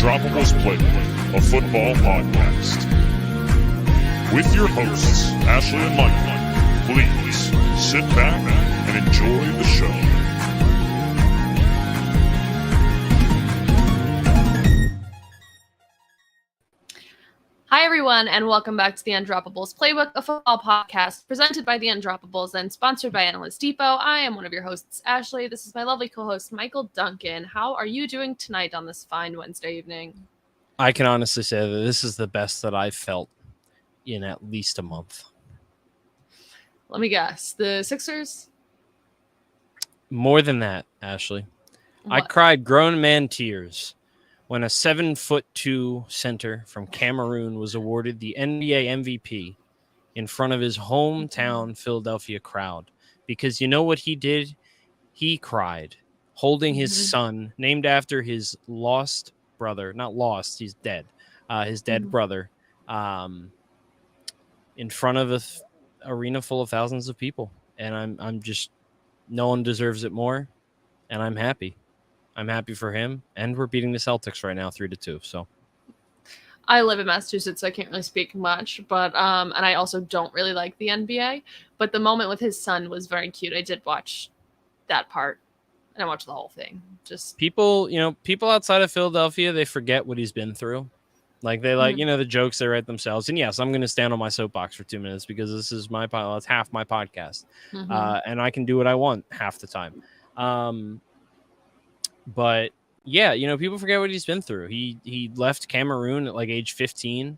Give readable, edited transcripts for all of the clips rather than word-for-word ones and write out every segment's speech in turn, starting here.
Undroppables Playbook, a football podcast. With your hosts, Ashley and Mike. Please sit back and enjoy the show. Hi, everyone, and welcome back to the Undroppables Playbook, a football podcast presented by the Undroppables and sponsored by Analyst Depot. I am one of your hosts, Ashley. This is my lovely co-host, Michael Duncan. How are you doing tonight on this fine Wednesday evening? I can honestly say that this is the best that I've felt in at least a month. Let me guess. The Sixers? More than that, Ashley. What? I cried grown man tears when a 7'2" center from Cameroon was awarded the NBA MVP in front of his hometown Philadelphia crowd. Because you know what he did? He cried, holding his son, named after his lost brother. Not lost, he's dead. His dead brother, in front of an arena full of thousands of people. And I'm just, no one deserves it more. And I'm happy. I'm happy for him, and we're beating the Celtics right now 3-2. So I live in Massachusetts, so I can't really speak much, but and I also don't really like the NBA. But the moment with his son was very cute. I did watch that part, and I watched the whole thing. Just people outside of Philadelphia, they forget what he's been through. Like they like, the jokes they write themselves. And yes, I'm going to stand on my soapbox for 2 minutes because this is my it's half my podcast, and I can do what I want half the time. But yeah, people forget what he's been through. He left Cameroon at like age 15.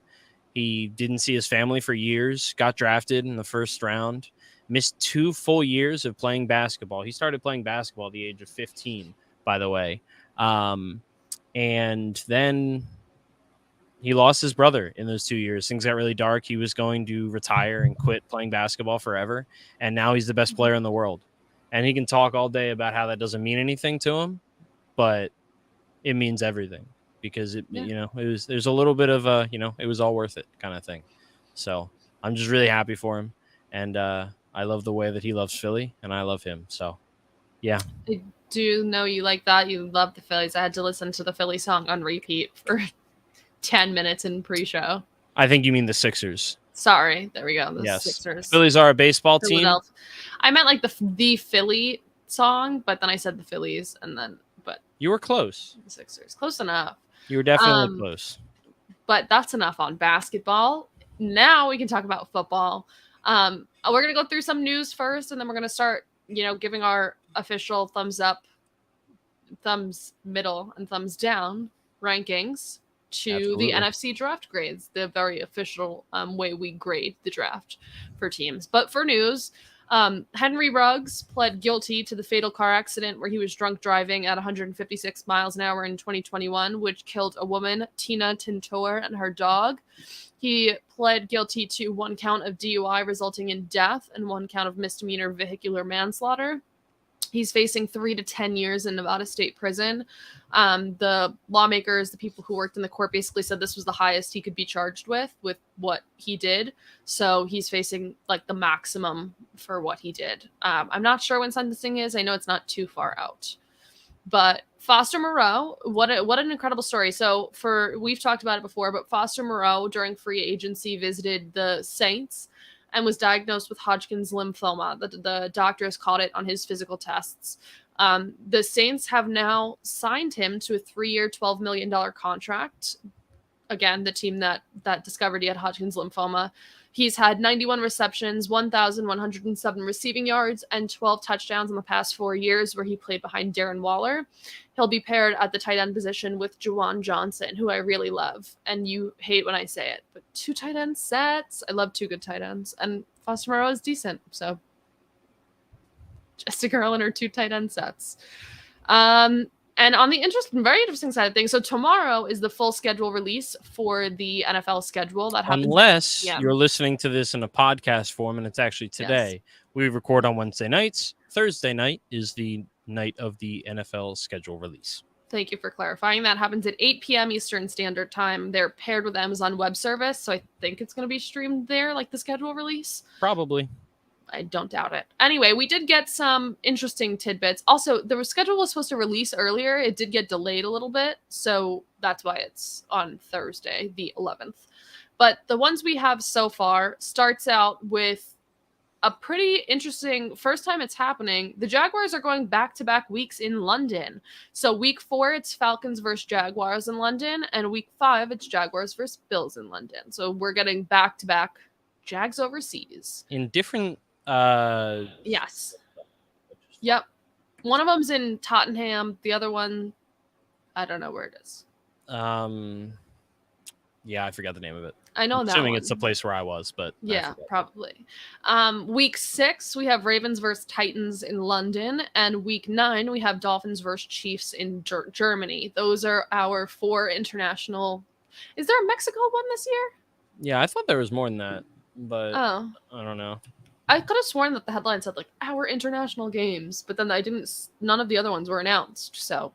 He didn't see his family for years, got drafted in the first round, missed 2 full years of playing basketball. He started playing basketball at the age of 15, by the way. And then he lost his brother in those 2 years. Things got really dark. He was going to retire and quit playing basketball forever. And now he's the best player in the world. And he can talk all day about how that doesn't mean anything to him. But it means everything because there's a little bit of it was all worth it kind of thing. So I'm just really happy for him. And I love the way that he loves Philly and I love him. So yeah. I do know you like that. You love the Phillies. I had to listen to the Philly song on repeat for 10 minutes in pre-show. I think you mean the Sixers. Sorry. There we go. Yes. Sixers. Phillies are a baseball team. I meant like the Philly song, but then I said the Phillies and then you were close. The Sixers. Close enough. You were definitely close. But that's enough on basketball. Now we can talk about football. We're going to go through some news first, and then we're going to start, giving our official thumbs up, thumbs middle, and thumbs down rankings to Absolutely. the NFC draft grades, the very official way we grade the draft for teams. But for news, Henry Ruggs pled guilty to the fatal car accident where he was drunk driving at 156 miles an hour in 2021, which killed a woman, Tina Tintor, and her dog. He pled guilty to 1 count of DUI resulting in death and 1 count of misdemeanor vehicular manslaughter. He's facing 3 to 10 years in Nevada State Prison. The lawmakers, the people who worked in the court, basically said this was the highest he could be charged with what he did. So he's facing like the maximum for what he did. I'm not sure when sentencing is. I know it's not too far out. But Foster Moreau, what an incredible story. So we've talked about it before, but Foster Moreau during free agency visited the Saints and was diagnosed with Hodgkin's lymphoma. The doctors caught it on his physical tests. The Saints have now signed him to a 3-year, $12 million contract. Again, the team that discovered he had Hodgkin's lymphoma. He's had 91 receptions, 1,107 receiving yards, and 12 touchdowns in the past 4 years where he played behind Darren Waller. He'll be paired at the tight end position with Juwan Johnson, who I really love. And you hate when I say it, but 2 tight end sets. I love 2 good tight ends. And Foster Moreau is decent, so just a girl in her 2 tight end sets. And on the very interesting side of things, so tomorrow is the full schedule release for the NFL schedule. That happens. Unless you're listening to this in a podcast form, and it's actually today. Yes. We record on Wednesday nights. Thursday night is the night of the NFL schedule release. Thank you for clarifying. That happens at 8 p.m. Eastern Standard Time. They're paired with Amazon Web Service, so I think it's going to be streamed there, like the schedule release. Probably. I don't doubt it. Anyway, we did get some interesting tidbits. Also, the schedule was supposed to release earlier. It did get delayed a little bit, so that's why it's on Thursday, the 11th. But the ones we have so far starts out with a pretty interesting first time it's happening. The Jaguars are going back-to-back weeks in London. So week 4, it's Falcons versus Jaguars in London, and week 5, it's Jaguars versus Bills in London. So we're getting back-to-back Jags overseas. In different Yes. Yep. One of them's in Tottenham. The other one, I don't know where it is. Yeah, I forgot the name of it. I know I'm that assuming one. it's the place where I was, but yeah, probably. Week 6, we have Ravens versus Titans in London, and week 9, we have Dolphins versus Chiefs in Germany. Those are our 4 international. Is there a Mexico one this year? Yeah, I thought there was more than that, but I don't know. I could have sworn that the headline said like our international games, but then I didn't. None of the other ones were announced. So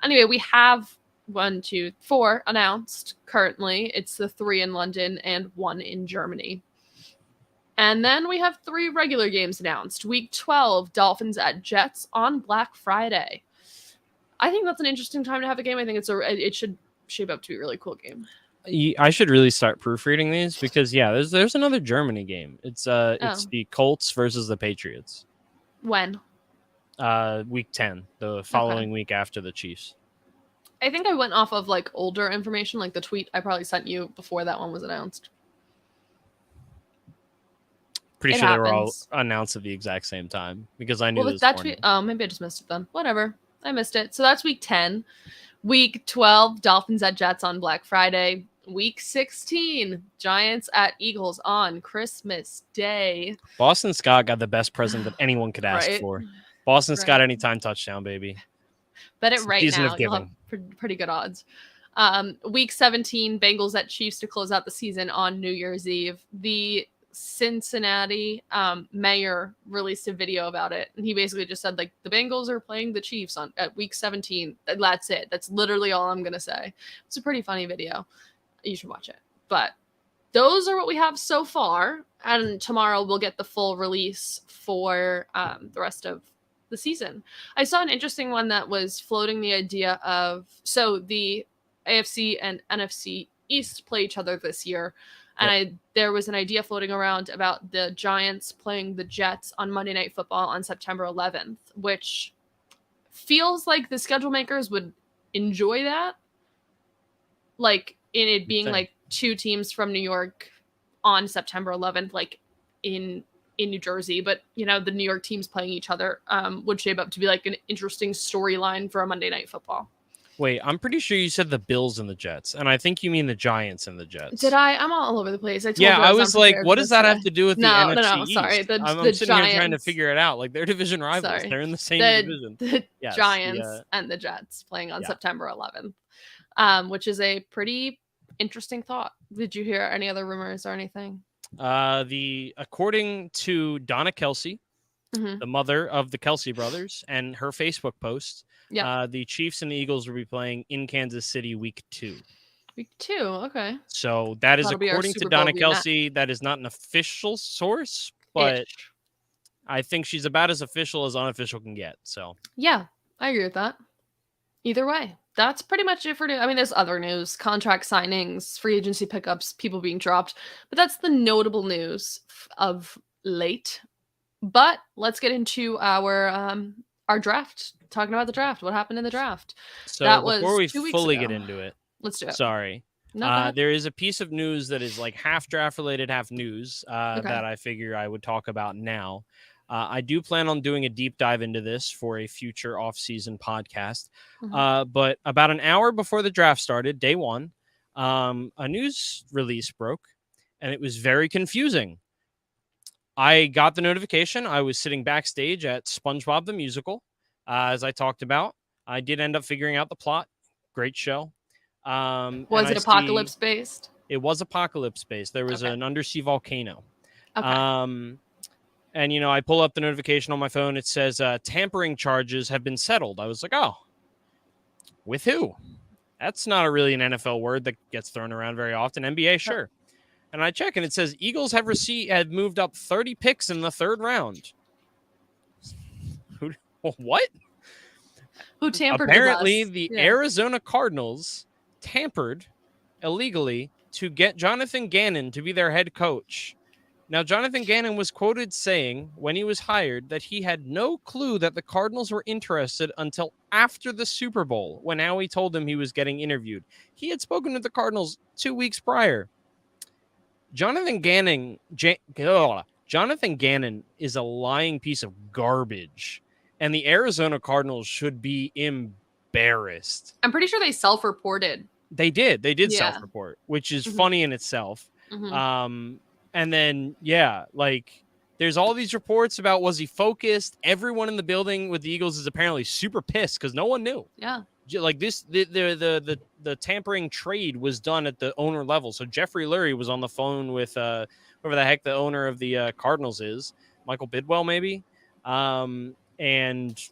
anyway, we have 1, 2, 4 announced currently. It's the 3 in London and 1 in Germany. And then we have 3 regular games announced. Week 12, Dolphins at Jets on Black Friday. I think that's an interesting time to have a game. I think it should shape up to be a really cool game. I should really start proofreading these because there's another Germany game. It's the Colts versus the Patriots. When? Week 10, the following week after the Chiefs. I think I went off of like older information, like the tweet I probably sent you before that one was announced. Pretty sure they were all announced at the exact same time because I knew this that morning. tweet. Oh, maybe I just missed it then. Whatever. I missed it. So that's week 10. Week 12, Dolphins at Jets on Black Friday. Week 16, Giants at Eagles on Christmas Day. Boston Scott got the best present that anyone could ask for. Boston Scott anytime touchdown, baby. Bet it right now. You'll have pretty good odds. Week 17, Bengals at Chiefs to close out the season on New Year's Eve. The Cincinnati mayor released a video about it, and he basically just said like the Bengals are playing the Chiefs at week 17. That's it. That's literally all I'm gonna say. It's a pretty funny video. You should watch it. But those are what we have so far, and tomorrow we'll get the full release for the rest of the season. I saw an interesting one that was floating the idea of the AFC and NFC East play each other this year. And there was an idea floating around about the Giants playing the Jets on Monday Night Football on September 11th, which feels like the schedule makers would enjoy that. Like in it being like 2 teams from New York on September 11th, like in New Jersey, but the New York teams playing each other would shape up to be like an interesting storyline for a Monday Night Football. Wait, I'm pretty sure you said the Bills and the Jets, and I think you mean the Giants and the Jets. Did I? I'm all over the place. I was like, what does that have to do with the NFC No, sorry. East? I'm the sitting Giants, here trying to figure it out. Like, they're division rivals. Sorry. They're in the same division. The Giants and the Jets playing on September 11th, which is a pretty interesting thought. Did you hear any other rumors or anything? According to Donna Kelsey, the mother of the Kelsey brothers, and her Facebook post, the Chiefs and the Eagles will be playing in Kansas City week 2. Week 2, okay. So that is That'll according to Donna Kelsey. That is not an official source, but I think she's about as official as unofficial can get. So yeah, I agree with that. Either way, that's pretty much it for news. I mean, there's other news, contract signings, free agency pickups, people being dropped, but that's the notable news of late. But let's get into our draft. Talking about the draft. What happened in the draft? So that before we 2 weeks fully ago. get into it, Let's do it. Sorry. No, there is a piece of news that is like half draft related, half news that I figure I would talk about now. I do plan on doing a deep dive into this for a future off-season podcast. But about an hour before the draft started, day 1, a news release broke, and it was very confusing. I got the notification. I was sitting backstage at SpongeBob the Musical, as I talked about. I did end up figuring out the plot. Great show. Was it apocalypse-based? It was apocalypse-based. There was an undersea volcano. Okay. And, I pull up the notification on my phone. It says tampering charges have been settled. I was like, oh, with who? That's not really an NFL word that gets thrown around very often. NBA, sure. And I check, and it says Eagles have moved up 30 picks in the third round. What? Who tampered Apparently, with us? the Yeah. Arizona Cardinals tampered illegally to get Jonathan Gannon to be their head coach. Now, Jonathan Gannon was quoted saying when he was hired that he had no clue that the Cardinals were interested until after the Super Bowl, when Howie told him he was getting interviewed. He had spoken to the Cardinals 2 weeks prior. Jonathan Gannon is a lying piece of garbage, and the Arizona Cardinals should be embarrassed. I'm pretty sure they self-reported. They did Yeah. self-report, which is Mhm. funny in itself. Mhm. And then, yeah, like there's all these reports about was he focused? Everyone in the building with the Eagles is apparently super pissed because no one knew. Yeah. Like this, the tampering trade was done at the owner level. So Jeffrey Lurie was on the phone with whoever the heck the owner of the Cardinals is, Michael Bidwell maybe, and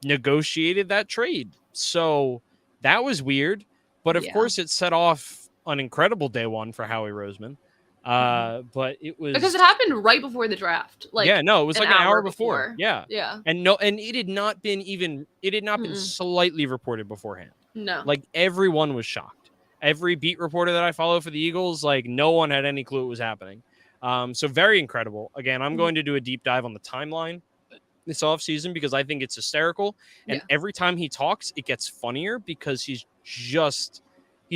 negotiated that trade. So that was weird, but of Yeah. course it set off an incredible day one for Howie Roseman. But it was Because it happened right before the draft. Like, yeah, no, it was like an hour before. before. Yeah. Yeah. And it had not been slightly reported beforehand. No. Like everyone was shocked. Every beat reporter that I follow for the Eagles, like no one had any clue it was happening. So very incredible. Again, I'm going to do a deep dive on the timeline this offseason because I think it's hysterical. And every time he talks, it gets funnier because he's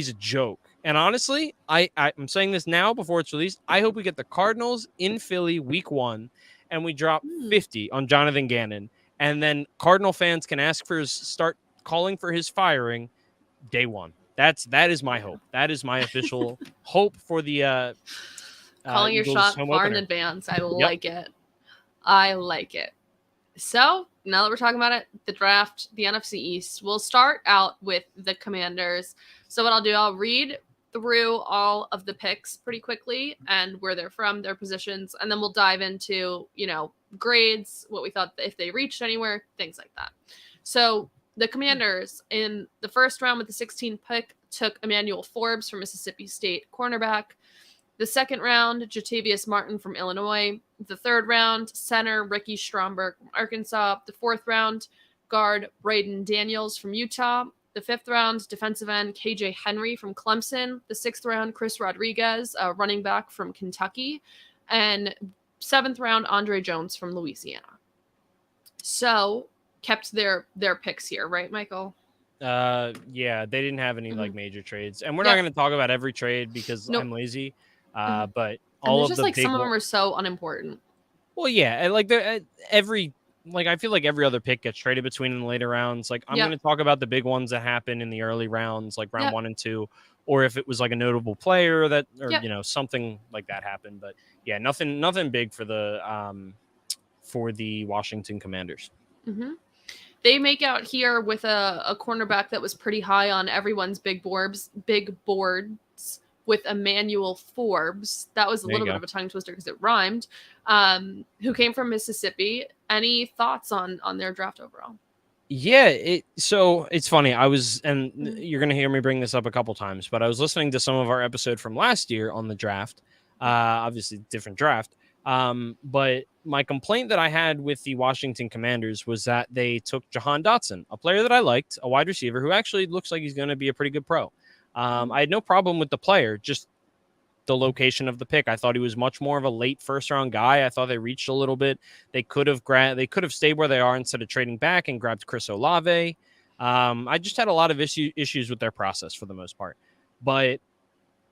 a joke. And honestly, I'm saying this now before it's released. I hope we get the Cardinals in Philly week 1 and we drop 50 on Jonathan Gannon. And then Cardinal fans can start calling for his firing day 1. That is my hope. That is my official hope for the calling your Eagles shot home far opener. in advance. I like it. I like it. So now that we're talking about it, the draft, the NFC East, we'll start out with the Commanders. So what I'll do, I'll read through all of the picks pretty quickly and where they're from, their positions, and then we'll dive into, grades, what we thought if they reached anywhere, things like that. So the Commanders in the first round with the 16th pick took Emmanuel Forbes from Mississippi State, cornerback. The second round, Jatavius Martin from Illinois. The third round, center Ricky Stromberg from Arkansas. The fourth round, guard Braden Daniels from Utah. The fifth round, defensive end KJ Henry from Clemson. The sixth round, Chris Rodriguez, a running back from Kentucky. And seventh round, Andre Jones from Louisiana. So kept their picks here, right, Michael? Yeah, they didn't have any like major trades, and we're not going to talk about every trade because I'm lazy. But all of just the like big some of them are so unimportant. Well, yeah, and like I feel like every other pick gets traded between in the later rounds. Like I'm going to talk about the big ones that happen in the early rounds, like round 1 and 2, or if it was like a notable player that, or something like that happened. But yeah, nothing big for the Washington Commanders. Mm-hmm. They make out here with a cornerback that was pretty high on everyone's big boards with Emmanuel Forbes. That was a little bit of a tongue twister because it rhymed. Who came from Mississippi. Any thoughts on their draft overall? Yeah, so it's funny. I was, and you're going to hear me bring this up a couple times, but I was listening to some of our episode from last year on the draft. Obviously, different draft. But my complaint that I had with the Washington Commanders was that they took Jahan Dotson, a player that I liked, a wide receiver who actually looks like he's going to be a pretty good pro. I had no problem with the player, just the location of the pick. I thought he was much more of a late first round guy. I thought they reached a little bit. They could have stayed where they are instead of trading back and grabbed Chris Olave. I just had a lot of issues with their process for the most part. But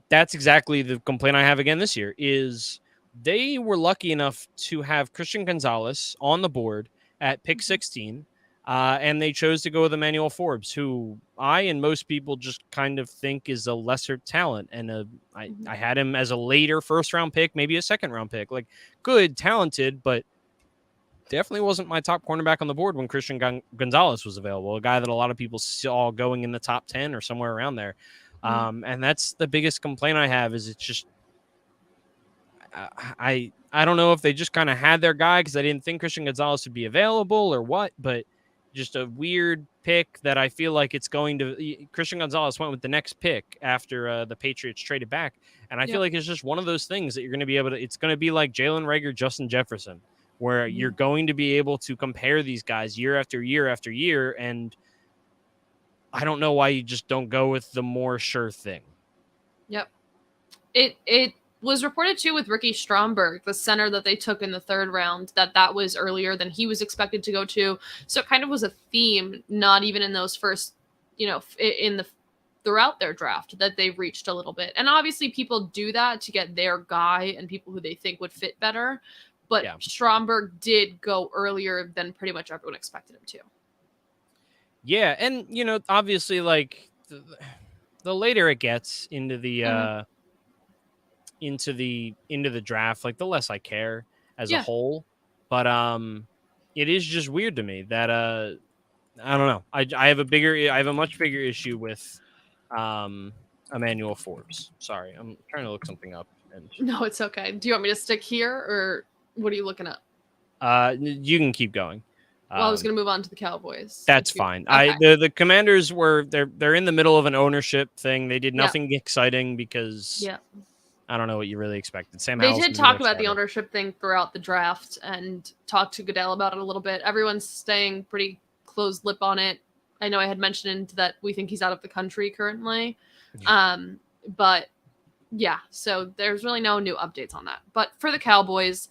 that's exactly the complaint I have again this year is they were lucky enough to have Christian Gonzalez on the board at pick 16. And they chose to go with Emmanuel Forbes, who I and most people just kind of think is a lesser talent. And I had him as a later first round pick, maybe a second round pick, like good, talented, but definitely wasn't my top cornerback on the board when Christian Gonzalez was available, a guy that a lot of people saw going in the top 10 or somewhere around there. And that's the biggest complaint I have is it's just, I don't know if they just kind of had their guy because I didn't think Christian Gonzalez would be available or what, but just a weird pick that I feel like it's going to. Christian Gonzalez went with the next pick after the Patriots traded back, and I feel like it's just one of those things that you're going to be able to. It's going to be like Jalen Reagor, Justin Jefferson, where you're going to be able to compare these guys year after year after year, and I don't know why you just don't go with the more sure thing. Yep. It was reported too with Ricky Stromberg, the center that they took in the 3rd round, that was earlier than he was expected to go to. So it kind of was a theme, not even in those first, throughout their draft, that they've reached a little bit. And obviously people do that to get their guy and people who they think would fit better. But Stromberg did go earlier than pretty much everyone expected him to. Yeah, and obviously, like the later it gets into the into the draft, like the less I care as a whole. But it is just weird to me that I don't know. I have a much bigger issue with Emmanuel Forbes. Sorry, I'm trying to look something up. And no, it's okay. Do you want me to stick here, or what are you looking up? You can keep going. Well, I was going to move on to the Cowboys. That's fine. Okay. The Commanders they're in the middle of an ownership thing. They did nothing exciting because I don't know what you really expected. They did talk about the ownership thing throughout the draft and talked to Goodell about it a little bit. Everyone's staying pretty closed lip on it. I know I had mentioned that we think he's out of the country currently. But yeah, so there's really no new updates on that. But for the Cowboys,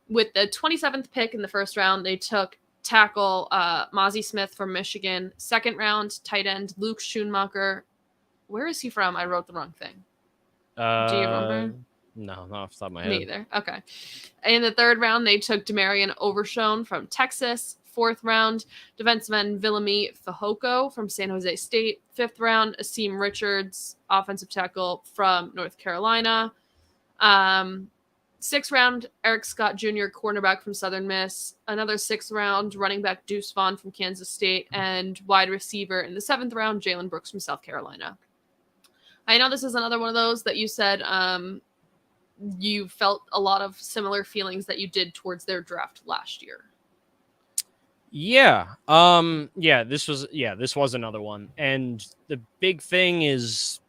with the 27th pick in the 1st round, they took tackle Mozzie Smith from Michigan. 2nd round, tight end Luke Schoonmaker. Where is he from? I wrote the wrong thing. Do you remember? No, not off the top of my head. Me either. Okay. In the 3rd round, they took Demarion Overshone from Texas. 4th round, defenseman Villamy Fehoko from San Jose State. 5th round, Asim Richards, offensive tackle from North Carolina. 6th round, Eric Scott Jr., cornerback from Southern Miss. Another 6th round, running back Deuce Vaughn from Kansas State. And wide receiver in the 7th round, Jalen Brooks from South Carolina. I know this is another one of those that you said you felt a lot of similar feelings that you did towards their draft last year. Yeah. This was another one. And the big thing is,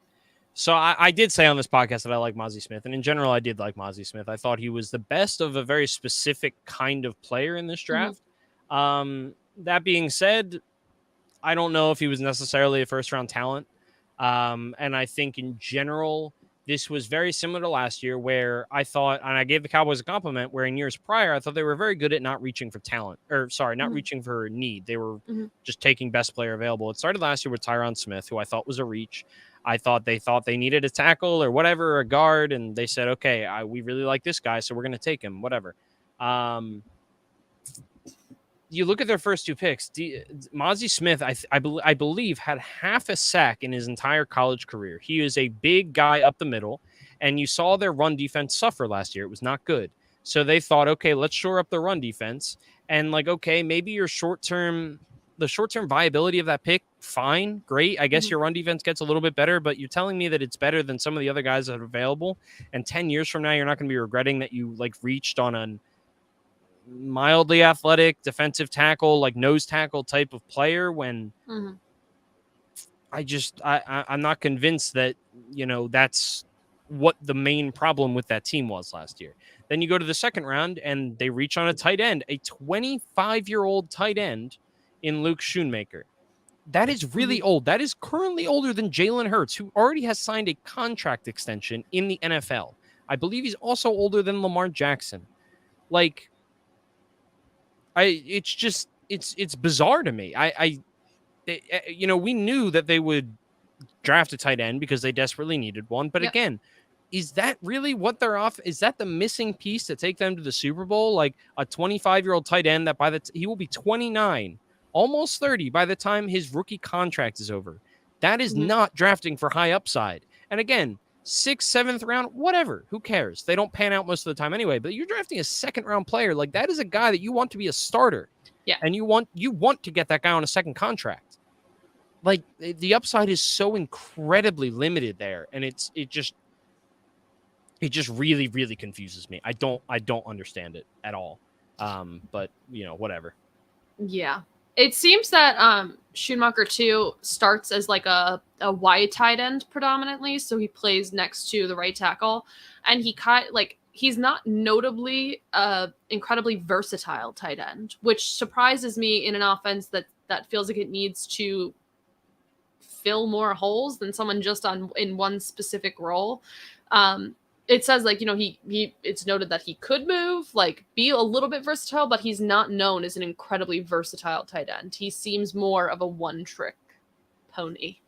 so I did say on this podcast that I like Mozzie Smith, and in general, I did like Mozzie Smith. I thought he was the best of a very specific kind of player in this draft. That being said, I don't know if he was necessarily a 1st-round talent. And I think in general, this was very similar to last year, where I thought, and I gave the Cowboys a compliment, where in years prior, I thought they were very good at not reaching for talent, not reaching for need. They were just taking best player available. It started last year with Tyron Smith, who I thought was a reach. I thought they needed a tackle or whatever, or a guard, and they said, okay, we really like this guy, so we're going to take him, whatever. You look at their first 2 picks. Mozzie Smith, I believe, had half a sack in his entire college career. He is a big guy up the middle, and you saw their run defense suffer last year. It was not good. So they thought, okay, let's shore up the run defense. And okay, maybe the short-term viability of that pick, fine, great. I guess your run defense gets a little bit better, but you're telling me that it's better than some of the other guys that are available. And 10 years from now, you're not going to be regretting that you reached on a mildly athletic defensive tackle, nose tackle type of player, when I'm not convinced that, that's what the main problem with that team was last year. Then you go to the 2nd round and they reach on a tight end, a 25-year-old tight end in Luke Schoonmaker. That is really old. That is currently older than Jalen Hurts, who already has signed a contract extension in the NFL. I believe he's also older than Lamar Jackson. It's bizarre to me. We knew that they would draft a tight end because they desperately needed one. But again, is that really what they're off? Is that the missing piece to take them to the Super Bowl? A 25-year-old tight end that he will be 29, almost 30 by the time his rookie contract is over. That is not drafting for high upside. And again, 6th, 7th round, whatever. Who cares? They don't pan out most of the time anyway. But you're drafting a 2nd-round player. That is a guy that you want to be a starter. Yeah. And you want to get that guy on a 2nd contract. The upside is so incredibly limited there, and it just really, really confuses me. I don't understand it at all. But whatever. Yeah. It seems that Schumacher too starts as like a wide tight end predominantly, so he plays next to the right tackle, and he's not notably incredibly versatile tight end, which surprises me in an offense that feels like it needs to fill more holes than someone just in one specific role. It says like, he it's noted that he could move, like be a little bit versatile, but he's not known as an incredibly versatile tight end. He seems more of a one trick pony.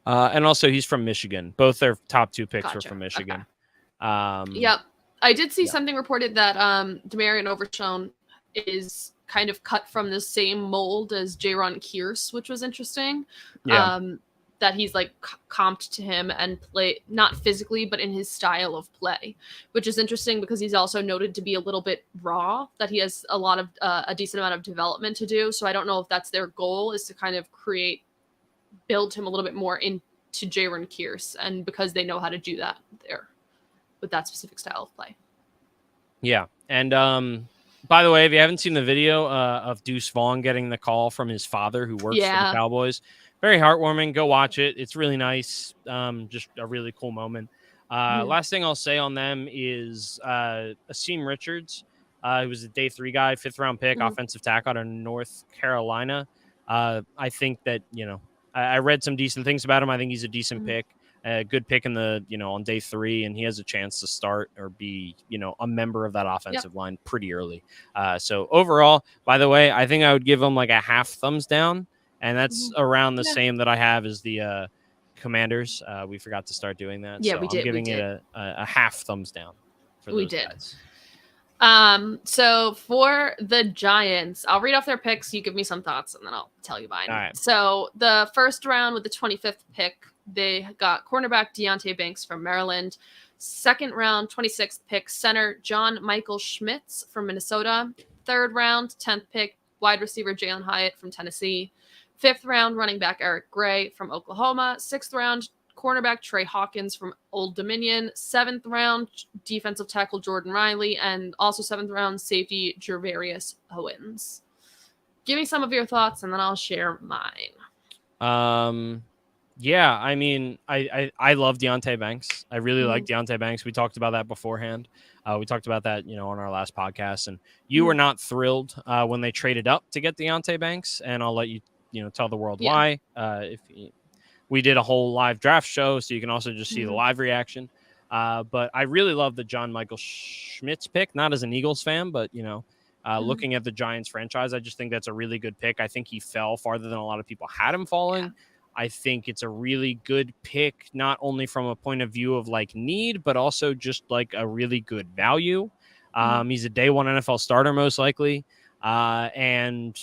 And also he's from Michigan. Both their top 2 picks were Gotcha. from Michigan. Okay. Yep. I did see something reported that Demarion Overshown is kind of cut from the same mold as Jaron Kearse, which was interesting. Yeah. That he's like comped to him and play not physically, but in his style of play, which is interesting because he's also noted to be a little bit raw, that he has a lot of a decent amount of development to do. So I don't know if that's their goal, is to kind of build him a little bit more into Jaron Kearse, and because they know how to do that there with that specific style of play. Yeah. And by the way, if you haven't seen the video of Deuce Vaughn getting the call from his father who works for the Cowboys, very heartwarming. Go watch it. It's really nice. Just a really cool moment. Last thing I'll say on them is Asim Richards, who was a day 3 guy, 5th round pick, offensive tackle out of North Carolina. I think that, I read some decent things about him. I think he's a decent pick, a good pick in the, on day 3, and he has a chance to start or be, a member of that offensive line pretty early. So overall, by the way, I think I would give him like a half thumbs down. And that's around the same that I have as the Commanders. We forgot to start doing that. Yeah, so we did. I'm giving it a half thumbs down for those guys. So for the Giants, I'll read off their picks. You give me some thoughts, and then I'll tell you mine. All right. So the first round with the 25th pick, they got cornerback Deontay Banks from Maryland. Second round, 26th pick, center John Michael Schmitz from Minnesota. Third round, 10th pick, wide receiver Jalen Hyatt from Tennessee. 5th round, running back Eric Gray from Oklahoma. 6th round, cornerback Trey Hawkins from Old Dominion. 7th round, defensive tackle Jordan Riley. And also 7th round, safety Jervarius Owens. Give me some of your thoughts, and then I'll share mine. Yeah, I mean, I love Deontay Banks. I really like Deontay Banks. We talked about that beforehand. We talked about that, on our last podcast. And you were not thrilled when they traded up to get Deontay Banks. And I'll let you, tell the world why. We did a whole live draft show, so you can also just see the live reaction. But I really love the John Michael Schmitz pick, not as an Eagles fan, but, looking at the Giants franchise, I just think that's a really good pick. I think he fell farther than a lot of people had him falling. Yeah. I think it's a really good pick, not only from a point of view of like need, but also just like a really good value. He's a day 1 NFL starter, most likely. And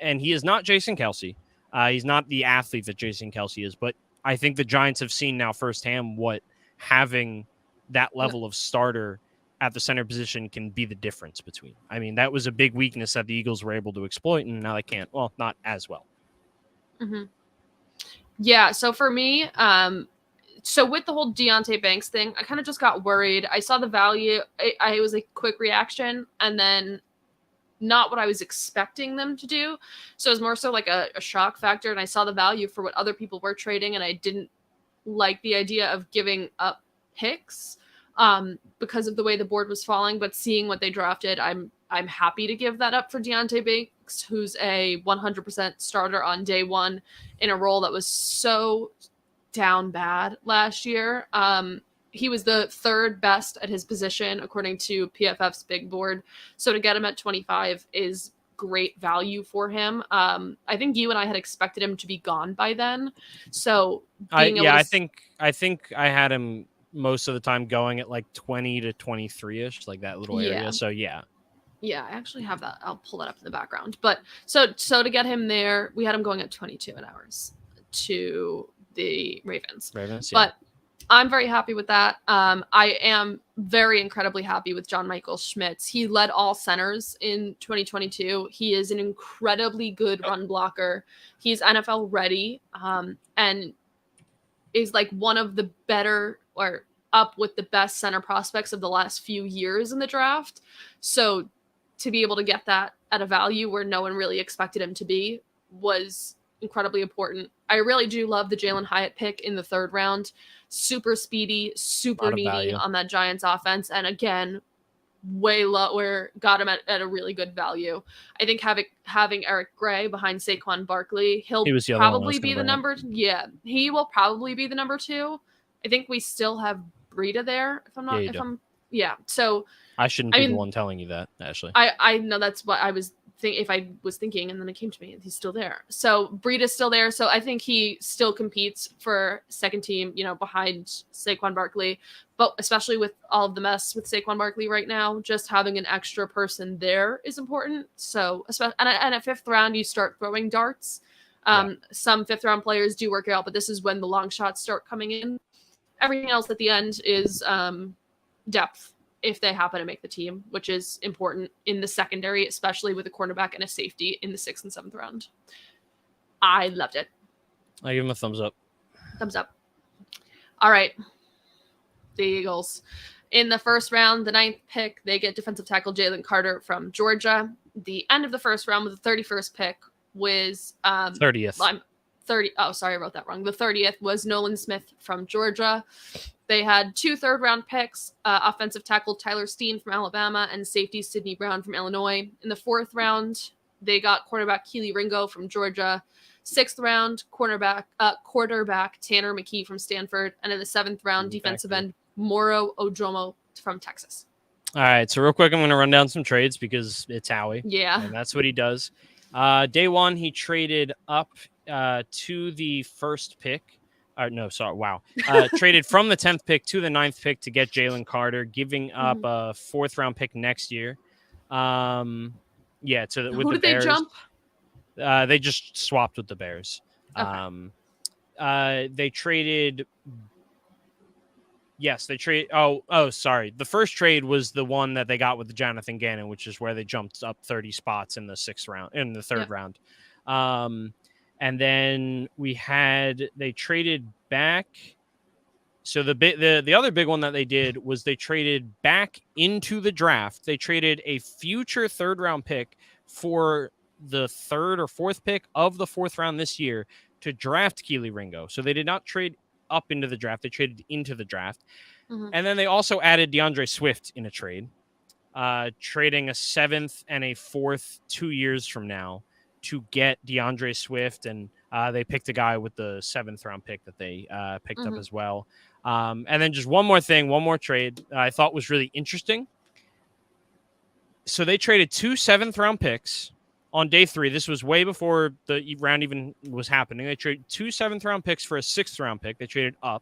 he is not Jason Kelce. He's not the athlete that Jason Kelce is, but I think the Giants have seen now firsthand what having that level of starter at the center position can be the difference between. I mean, that was a big weakness that the Eagles were able to exploit, and now they can't. Well, not as well. Yeah, so for me, so with the whole Deontay Banks thing, I kind of just got worried. I saw the value. I was a quick reaction, and then not what I was expecting them to do. So it was more so like a shock factor, and I saw the value for what other people were trading, and I didn't like the idea of giving up picks because of the way the board was falling. But seeing what they drafted, I'm happy to give that up for Deontay Banks, who's a 100% starter on day 1 in a role that was so down bad last year. He was the 3rd best at his position, according to PFF's big board. So to get him at 25 is great value for him. I think you and I had expected him to be gone by then. So I think I had him most of the time going at like 20 to 23-ish, like that little area. So yeah. Yeah, I actually have that. I'll pull that up in the background. But so to get him there, we had him going at 22 an hours to the Ravens. Yeah. But I'm very happy with that. I am very incredibly happy with John Michael Schmitz. He led all centers in 2022. He is an incredibly good run blocker. He's NFL ready, and is like one of the better or up with the best center prospects of the last few years in the draft. So to be able to get that at a value where no one really expected him to be was incredibly important. I really do love the Jalen Hyatt pick in the 3rd round. Super speedy, super needy value on that Giants offense. And again, way lower, got him at a really good value. I think having Eric Gray behind Saquon Barkley, He was the other one I was probably be gonna the bring up. number. Yeah, he will probably be the number 2. I think we still have Breida there. If I'm not, Yeah, you if do. I'm, yeah. So I shouldn't be the one telling you that, Ashley. I know that's what I was if I was thinking, and then it came to me, and he's still there. So Breida's still there. So I think he still competes for 2nd team, behind Saquon Barkley. But especially with all of the mess with Saquon Barkley right now, just having an extra person there is important. So, and at 5th round, you start throwing darts. Some 5th round players do work out, but this is when the long shots start coming in. Everything else at the end is depth, if they happen to make the team, which is important in the secondary, especially with a cornerback and a safety in the 6th and 7th round. I loved it. I give him a thumbs up. Thumbs up. All right. The Eagles. In the 1st round, the 9th pick, they get defensive tackle Jalen Carter from Georgia. The end of the 1st round with the 31st pick was 30th. 30. Oh, sorry, I wrote that wrong. The 30th was Nolan Smith from Georgia. They had 2 3rd-round picks, offensive tackle Tyler Steen from Alabama and safety Sidney Brown from Illinois. In the 4th round, they got quarterback Keely Ringo from Georgia. 6th round, quarterback Tanner McKee from Stanford. And in the 7th round, defensive end Moro Ojomo from Texas. All right, so real quick, I'm going to run down some trades because it's Howie. Yeah. And that's what he does. Day 1, he traded up to the 1st pick. Traded from the 10th pick to the 9th pick to get Jalen Carter, giving up a 4th round pick next year. Who did they jump? They just swapped with the Bears. Okay. They traded. Yes, they trade. Oh, sorry. The first trade was the one that they got with Jonathan Gannon, which is where they jumped up 30 spots in the 6th round, in the 3rd round. And then they traded back. So the other big one that they did was they traded back into the draft. They traded a future 3rd round pick for the 3rd or 4th pick of the 4th round this year to draft Keely Ringo. So they did not trade up into the draft. They traded into the draft. And then they also added DeAndre Swift in a trade, trading a 7th and a 4th 2 years from now to get DeAndre Swift. And they picked a guy with the 7th round pick that they picked up as well. And then just one more trade I thought was really interesting. So they traded 2 7th round picks on day 3. This was way before the round even was happening. They traded 2 7th round picks for a 6th round pick. They traded up.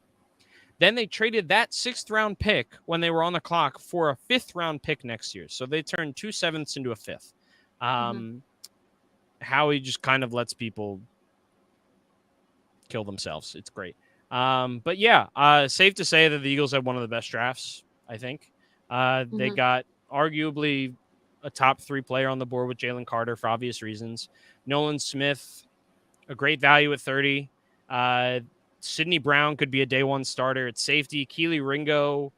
Then they traded that 6th round pick when they were on the clock for a 5th round pick next year. So they turned 2 7ths into a 5th. Howie just kind of lets people kill themselves. It's great. But yeah, safe to say that the Eagles had one of the best drafts, I think. They got arguably a top 3 player on the board with Jalen Carter for obvious reasons. Nolan Smith, a great value at 30. Sidney Brown could be a day 1 starter at safety. Keely Ringo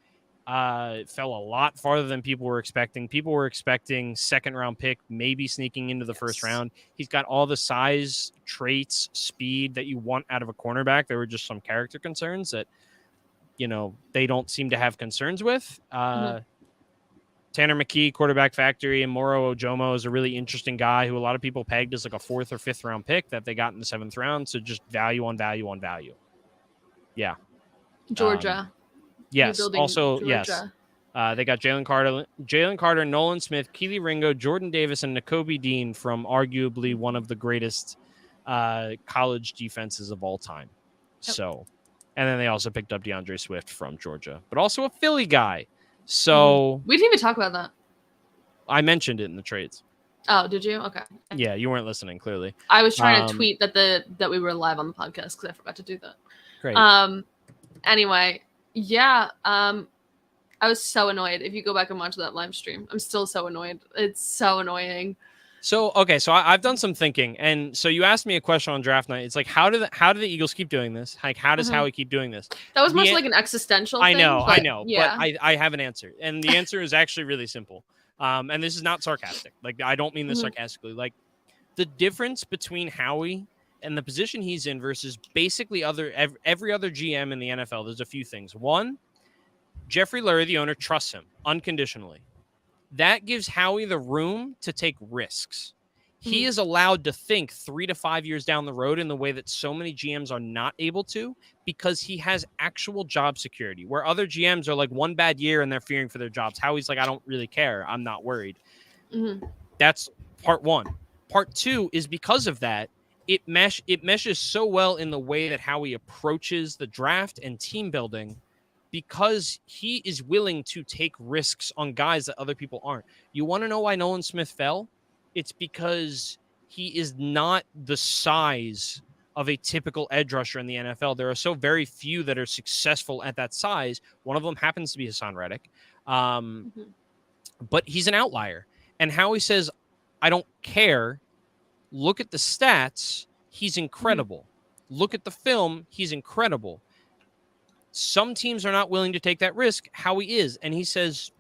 fell a lot farther than people were expecting. People were expecting 2nd round pick, maybe sneaking into the 1st round. He's got all the size, traits, speed that you want out of a cornerback. There were just some character concerns that, they don't seem to have concerns with. Tanner McKee, quarterback factory, and Moro Ojomo is a really interesting guy who a lot of people pegged as like a 4th or 5th round pick that they got in the 7th round. So just value on value on value. Yeah. Georgia. Yes. Also, Georgia. yes. They got Jalen Carter, Nolan Smith, Keely Ringo, Jordan Davis, and Nakobe Dean from arguably one of the greatest college defenses of all time. Yep. So, and then they also picked up DeAndre Swift from Georgia, but also a Philly guy. So we didn't even talk about that. I mentioned it in the trades. Oh, did you? Okay. Yeah, you weren't listening, clearly. I was trying to tweet that we were live on the podcast because I forgot to do that. Great. Anyway, yeah. I was so annoyed. If you go back and watch that live stream, I'm still so annoyed. It's so annoying. So, okay, so I've done some thinking. And so you asked me a question on draft night. It's like, how do the Eagles keep doing this? Like, how does Howie keep doing this? That was much like an existential thing. I know. Yeah. But I have an answer. And the answer is actually really simple. And this is not sarcastic. Like, I don't mean this sarcastically. Like, the difference between Howie and the position he's in versus basically every other GM in the NFL, there's a few things. One, Jeffrey Lurie, the owner, trusts him unconditionally. That gives Howie the room to take risks. He is allowed to think 3 to 5 years down the road in the way that so many GMs are not able to, because he has actual job security, where other GMs are like, one bad year and they're fearing for their jobs. Howie's like, I don't really care. I'm not worried. That's part one. Part two is, because of that, it meshes so well in the way that Howie approaches the draft and team building, because he is willing to take risks on guys that other people aren't. You want to know why Nolan Smith fell? It's because he is not the size of a typical edge rusher in the NFL. There are so very few that are successful at that size. One of them happens to be Hassan Reddick. But he's an outlier. And Howie says, I don't care. Look at the stats. He's incredible. Look at the film. He's incredible. Some teams are not willing to take that risk. Howie is. And he says,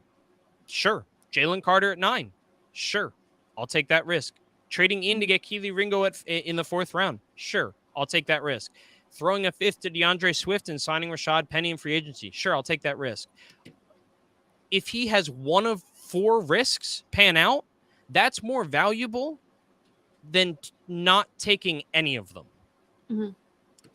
sure. Jalen Carter at 9. Sure. I'll take that risk. Trading in to get Keely Ringo in the 4th round. Sure. I'll take that risk. Throwing a 5th to DeAndre Swift and signing Rashad Penny in free agency. Sure. I'll take that risk. If he has one of 4 risks pan out, that's more valuable than not taking any of them.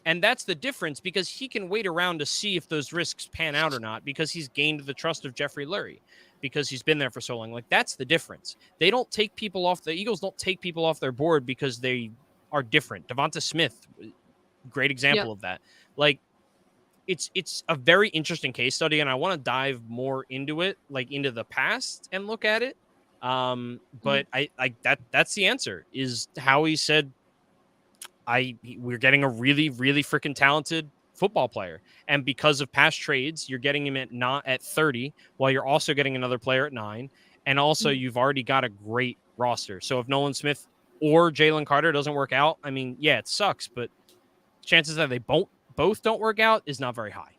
And that's the difference, because he can wait around to see if those risks pan out or not, because he's gained the trust of Jeffrey Lurie, because he's been there for so long. Like, that's the difference. They don't take people off. The Eagles don't take people off their board because they are different. Devonta Smith, great example of that. Like, it's a very interesting case study, and I want to dive more into it, like into the past, and look at it. But that's the answer, is how he said, we're getting a really, really freaking talented football player. And because of past trades, you're getting him at 30, while you're also getting another player at 9. And also you've already got a great roster. So if Nolan Smith or Jalen Carter doesn't work out, I mean, yeah, it sucks, but chances that they both don't work out is not very high.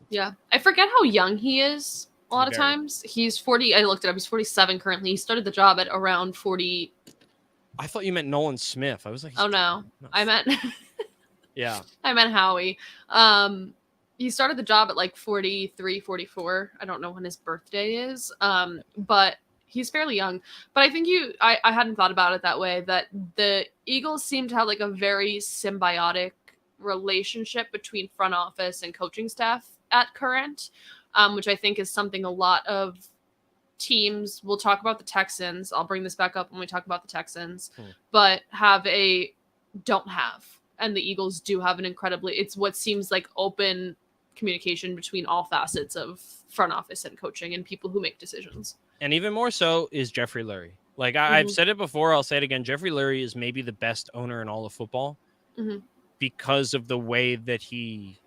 Yeah. I forget how young he is. A lot of times he's 40. I looked it up. He's 47 currently. He started the job at around 40. I thought you meant Nolan Smith. I was like, oh no, I meant, yeah, I meant Howie. He started the job at like 43, 44. I don't know when his birthday is. But he's fairly young. But I think I hadn't thought about it that way, that the Eagles seem to have like a very symbiotic relationship between front office and coaching staff at current, which I think is something a lot of teams, we'll talk about the Texans, I'll bring this back up when we talk about the Texans, but don't have. And the Eagles do have it's what seems like open communication between all facets of front office and coaching and people who make decisions. And even more so is Jeffrey Lurie. Like, I've said it before, I'll say it again. Jeffrey Lurie is maybe the best owner in all of football because of the way that he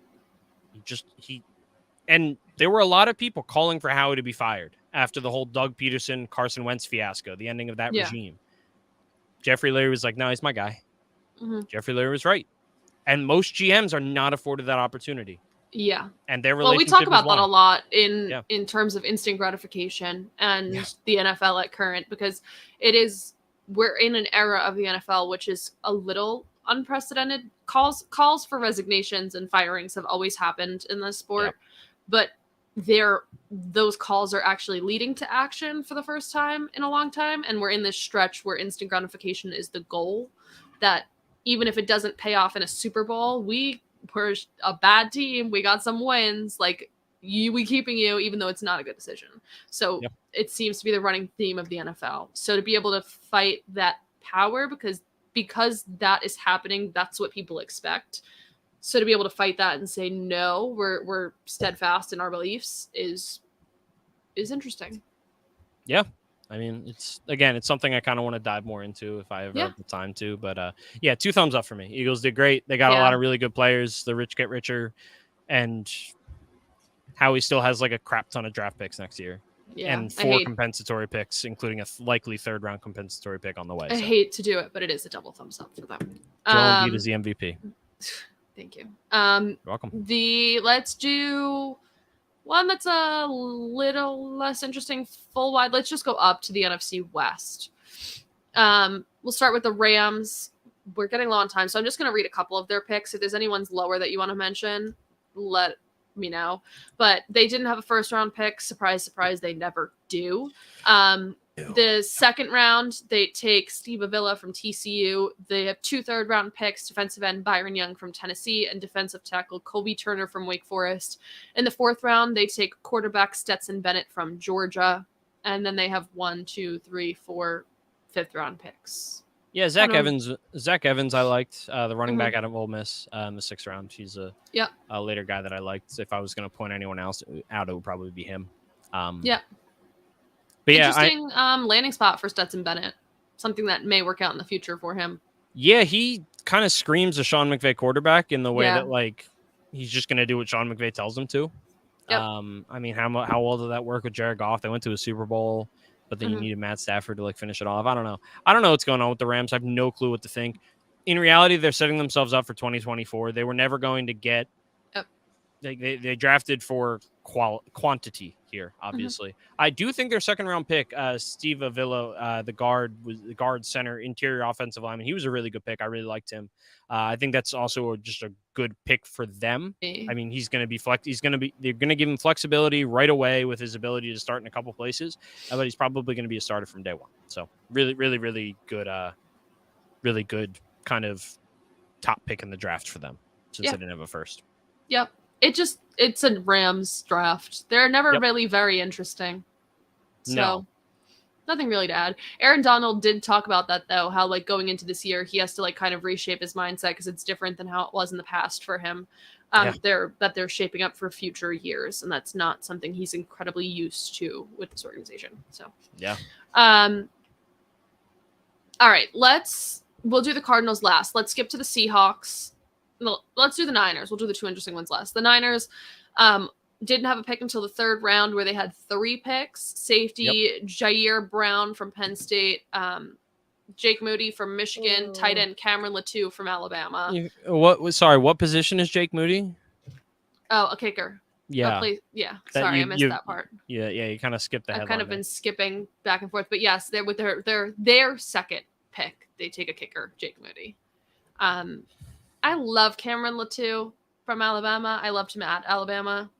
and there were a lot of people calling for Howie to be fired after the whole Doug Peterson, Carson Wentz fiasco, the ending of that regime. Jeffrey Lurie was like, no, he's my guy. Jeffrey Lurie was right. And most GMs are not afforded that opportunity. Yeah. And their relationship, we talk about that a lot in terms of instant gratification and the NFL at current, because we're in an era of the NFL which is a little unprecedented. Calls for resignations and firings have always happened in this sport, but those calls are actually leading to action for the first time in a long time. And we're in this stretch where instant gratification is the goal, that even if it doesn't pay off in a Super Bowl, we're a bad team. We got some wins. Like, we keeping you, even though it's not a good decision. So it seems to be the running theme of the NFL. So to be able to fight that power, because that is happening, that's what people expect. So to be able to fight that and say, no, we're steadfast in our beliefs is interesting. Yeah. I mean, it's something I kind of want to dive more into if I ever have the time to. But 2 thumbs up for me. Eagles did great. They got a lot of really good players. The rich get richer. And Howie still has like a crap ton of draft picks next year. Yeah, and 4 compensatory picks, including a likely 3rd-round compensatory pick on the way. I hate to do it, but it is a double thumbs up for them. Joel Embiid is the MVP. Thank you. You're welcome. Let's do one that's a little less interesting, full wide. Let's just go up to the NFC West. We'll start with the Rams. We're getting low on time, so I'm just going to read a couple of their picks. If there's anyone's lower that you want to mention, let me know. But they didn't have a first round pick. Surprise, surprise, they never do. The second round, they take Steve Avila from TCU. They have 2 third-round picks, defensive end Byron Young from Tennessee and defensive tackle Colby Turner from Wake Forest. In the fourth round, they take quarterback Stetson Bennett from Georgia. And then they have 1, 2, 3, 4 fifth-round picks. Yeah, Zach Evans, I liked the running back out of Ole Miss in the 6th round. He's a later guy that I liked. If I was going to point anyone else out, it would probably be him. But interesting landing spot for Stetson Bennett. Something that may work out in the future for him. Yeah, he kind of screams a Sean McVay quarterback in the way that like he's just going to do what Sean McVay tells him to. Yep. I mean, how well did that work with Jared Goff? They went to a Super Bowl, but then you needed Matt Stafford to like finish it off. I don't know what's going on with the Rams. I have no clue what to think. In reality, they're setting themselves up for 2024. They were never going to get. They drafted for quantity here, obviously. I do think their second round pick, Steve Avila, the guard center interior offensive lineman. He was a really good pick. I really liked him. I think that's also just a good pick for them. I mean, he's going to be they're going to give him flexibility right away with his ability to start in a couple places, but he's probably going to be a starter from day one. So really, really, really good kind of top pick in the draft for them since they didn't have a first. Yep. It's a Rams draft. They're never really very interesting. So nothing really to add. Aaron Donald did talk about that though, how like going into this year, he has to like kind of reshape his mindset because it's different than how it was in the past for him. They're shaping up for future years, and that's not something he's incredibly used to with this organization. So all right, we'll do the Cardinals last. Let's skip to the Seahawks. No, let's do the Niners. We'll do the 2 interesting ones last. The Niners didn't have a pick until the 3rd round where they had 3 picks. Safety, Jair Brown from Penn State, Jake Moody from Michigan, tight end Cameron Latou from Alabama. What position is Jake Moody? Oh, a kicker. Yeah. Sorry, I missed that part. Yeah, you kind of skipped the headline. I've kind of been skipping back and forth. But yes, they're with their second pick. They take a kicker, Jake Moody. I love Cameron Latou from Alabama. I loved him at Alabama.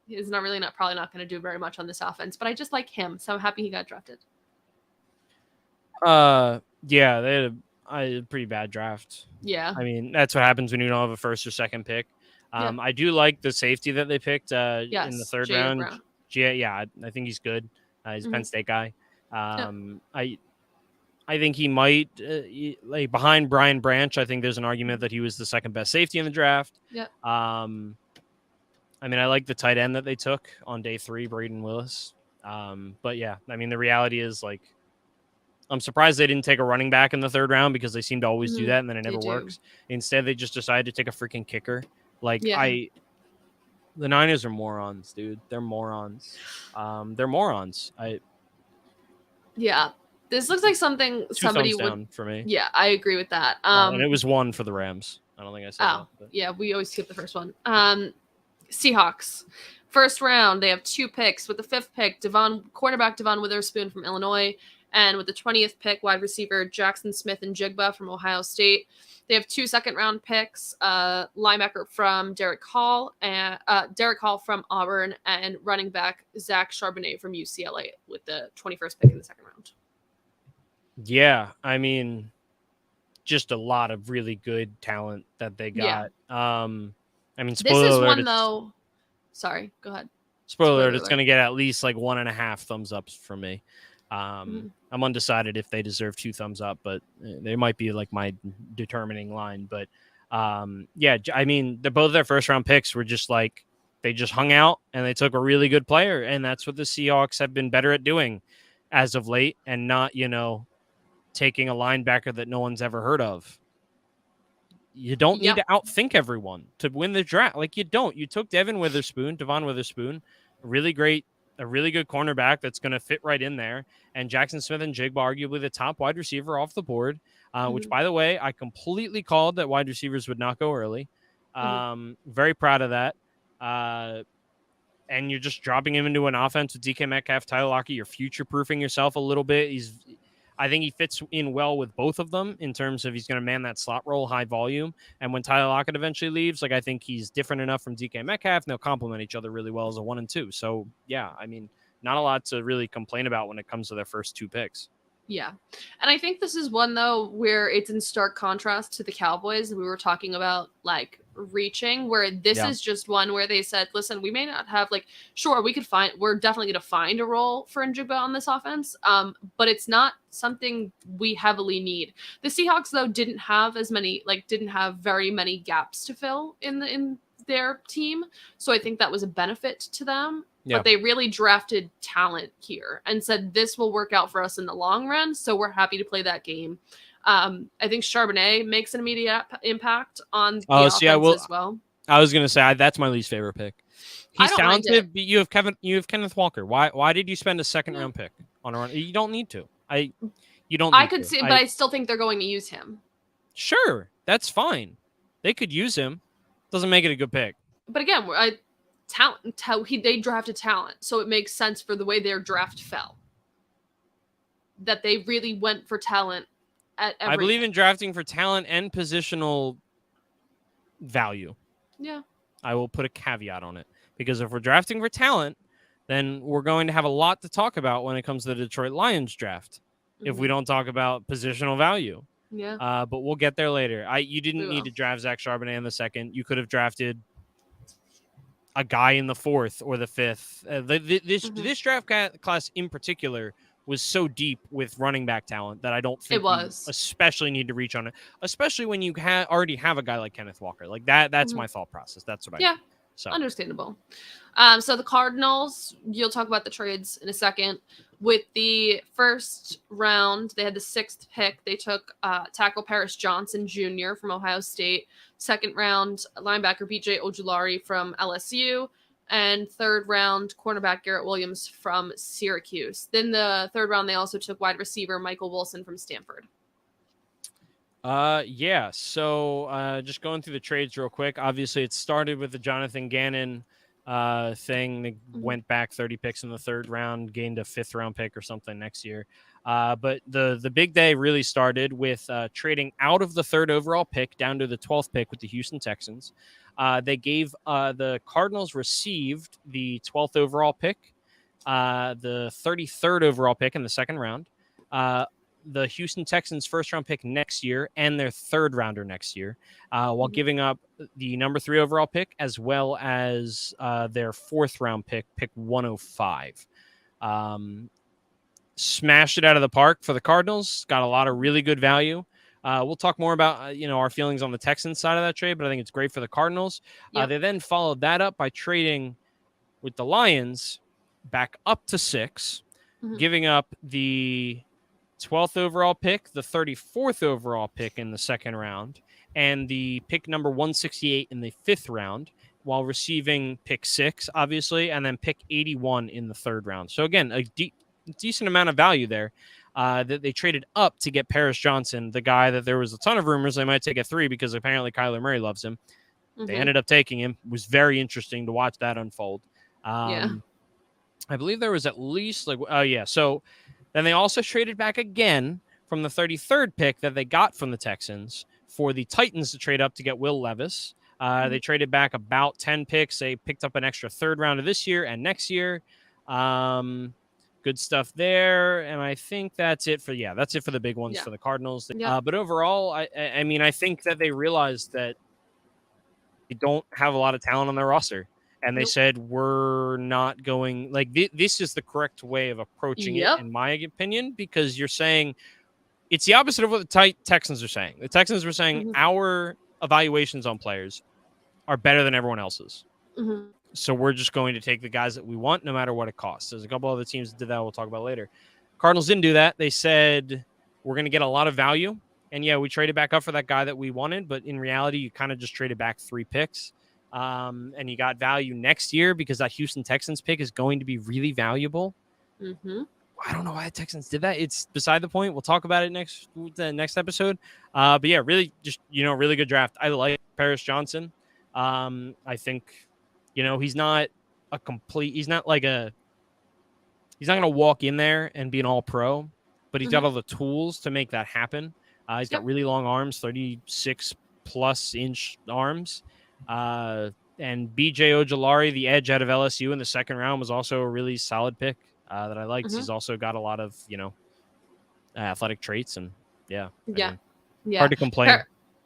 He's probably not going to do very much on this offense, but I just like him, so I'm happy he got drafted. They had a pretty bad draft. Yeah, I mean that's what happens when you don't have a first or second pick. I do like the safety that they picked in the 3rd round. Brown. I think he's good. He's a Penn State guy. I think he might, like behind Brian Branch, I think there's an argument that he was the second best safety in the draft. Yeah. I mean, I like the tight end that they took on day 3, Braden Willis. But yeah, I mean, the reality is like, I'm surprised they didn't take a running back in the 3rd round because they seem to always do that and then it never works. Instead, they just decided to take a freaking kicker. The Niners are morons, dude. They're morons. This looks like something somebody would for me. Yeah, I agree with that. And it was 1 for the Rams. I don't think I said that. But. Yeah, we always skip the first one. Seahawks. 1st round, they have 2 picks. With the 5th pick, quarterback Devon Witherspoon from Illinois, and with the 20th pick, wide receiver Jackson Smith and Jigba from Ohio State. They have 2 second-round picks, linebacker from Derek Hall from Auburn, and running back Zach Charbonnet from UCLA with the 21st pick in the 2nd round. Yeah, I mean, just a lot of really good talent that they got. I mean, spoiler this is alert, one though. Sorry, go ahead. Spoiler alert, it's going to get at least like 1.5 thumbs ups from me. I'm undecided if they deserve 2 thumbs up, but they might be like my determining line. But I mean, both their 1st round picks were just like they just hung out and they took a really good player, and that's what the Seahawks have been better at doing as of late, and not taking a linebacker that no one's ever heard of. You don't need to outthink everyone to win the draft. Like you don't. You took Devon Witherspoon, a really good cornerback that's going to fit right in there, and Jackson Smith and Jigba, arguably the top wide receiver off the board, which, by the way, I completely called that wide receivers would not go early. Very proud of that. and you're just dropping him into an offense with DK Metcalf, Tyler Lockett. You're future-proofing yourself a little bit. I think he fits in well with both of them in terms of he's going to man that slot role, high volume. And when Tyler Lockett eventually leaves, I think he's different enough from DK Metcalf, and they'll complement each other really well as a 1 and 2. So, yeah, not a lot to really complain about when it comes to their first 2 picks. Yeah. And I think this is one, though, where it's in stark contrast to the Cowboys. We were talking about, reaching, where this is just one where they said, listen, we may not have, sure, we're definitely going to find a role for Njigba on this offense, but it's not something we heavily need. The Seahawks, though, didn't have very many gaps to fill in their team. So I think that was a benefit to them. Yeah. But they really drafted talent here and said this will work out for us in the long run. So we're happy to play that game. I think Charbonnet makes an immediate impact on the offense as well. I was going to say that's my least favorite pick. He's talented, but you have Kenneth Walker. Why did you spend a second round pick on a run? You don't need to. You don't. I could see, but I still think they're going to use him. Sure, that's fine. They could use him. Doesn't make it a good pick. But again, talent. They drafted talent, so it makes sense for the way their draft fell. That they really went for talent at everything. I believe in drafting for talent and positional value. Yeah. I will put a caveat on it because if we're drafting for talent, then we're going to have a lot to talk about when it comes to the Detroit Lions draft. Mm-hmm. If we don't talk about positional value. Yeah. But we'll get there later. You didn't need to draft Zach Charbonnet in the second. You could have drafted a guy in the 4th or the 5th. This draft class in particular was so deep with running back talent that I don't think you especially need to reach on it, especially when you already have a guy like Kenneth Walker. That's my thought process. That's what I mean. So understandable. So the Cardinals, you'll talk about the trades in a second. With the first round, they had the 6th pick. They took tackle Paris Johnson Jr. from Ohio State. Second round, linebacker BJ Ojulari from LSU. And third round, cornerback Garrett Williams from Syracuse. Then the third round, they also took wide receiver Michael Wilson from Stanford. So just going through the trades real quick. Obviously, it started with the Jonathan Gannon thing. They went back 30 picks in the third round, gained a 5th round pick or something next year. But the big day really started with trading out of the 3rd overall pick down to the 12th pick with the Houston Texans. They gave the Cardinals received the 12th overall pick, the 33rd overall pick in the 2nd round, the Houston Texans 1st round pick next year, and their 3rd rounder next year, while giving up the number 3 overall pick as well as their 4th round pick 105. Smashed it out of the park for the Cardinals. Got a lot of really good value. We'll talk more about our feelings on the Texans side of that trade, but I think it's great for the Cardinals. Yep. They then followed that up by trading with the Lions back up to 6, giving up the 12th overall pick, the 34th overall pick in the 2nd round, and the pick number 168 in the 5th round, while receiving pick 6, obviously, and then pick 81 in the 3rd round. So again, a decent amount of value there. That they traded up to get Paris Johnson, the guy that there was a ton of rumors they might take at 3 because apparently Kyler Murray loves him. They ended up taking him. It was very interesting to watch that unfold. I believe there was at least So then they also traded back again from the 33rd pick that they got from the Texans for the Titans to trade up to get Will Levis. They traded back about 10 picks. They picked up an extra 3rd rounder this year and next year. Good stuff there, and I think that's it for the big ones for the Cardinals. But overall, I think that they realized that they don't have a lot of talent on their roster, and they said we're not going this is the correct way of approaching it, in my opinion, because you're saying it's the opposite of what the Texans are saying. The Texans were saying our evaluations on players are better than everyone else's. So we're just going to take the guys that we want no matter what it costs. There's a couple other teams that did that we'll talk about later. Cardinals didn't do that. They said we're going to get a lot of value. And, we traded back up for that guy that we wanted. But in reality, you kind of just traded back 3 picks. And you got value next year because that Houston Texans pick is going to be really valuable. I don't know why the Texans did that. It's beside the point. We'll talk about it the next episode. But, really just, really good draft. I like Paris Johnson. I think... he's not a complete. He's not like a. He's not going to walk in there and be an all pro, but he's got all the tools to make that happen. He's got really long arms, 36 plus inch arms. And BJ Ojolari, the edge out of LSU in the second round, was also a really solid pick that I liked. He's also got a lot of, athletic traits. And I mean, hard to complain.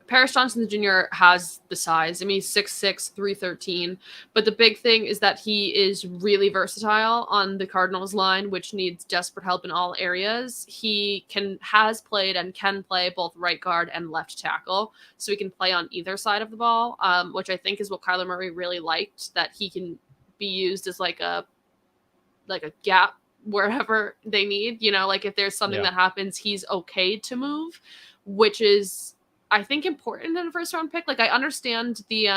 Paris Johnson Jr. has the size. I mean, he's 6'6", 313. But the big thing is that he is really versatile on the Cardinals line, which needs desperate help in all areas. He has played and can play both right guard and left tackle. So he can play on either side of the ball, which I think is what Kyler Murray really liked, that he can be used as like a gap wherever they need. Like if there's something that happens, he's okay to move, which is, I think, important in a first round pick. Like I understand the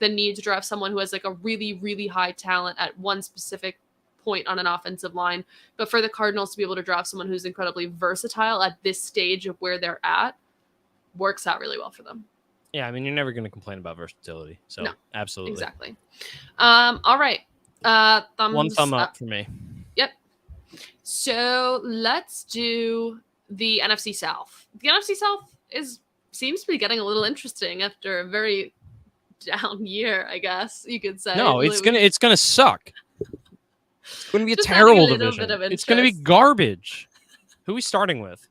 need to draft someone who has like a really, really high talent at one specific point on an offensive line. But for the Cardinals to be able to draft someone who's incredibly versatile at this stage of where they're at works out really well for them. Yeah, I mean, you're never going to complain about versatility. So no, absolutely. Exactly. All right. One thumb up for me. Yep. So let's do the NFC South. The NFC South seems to be getting a little interesting after a very down year, I guess you could say. No, it's gonna suck. It's gonna be a terrible division. It's gonna be garbage. Who are we starting with?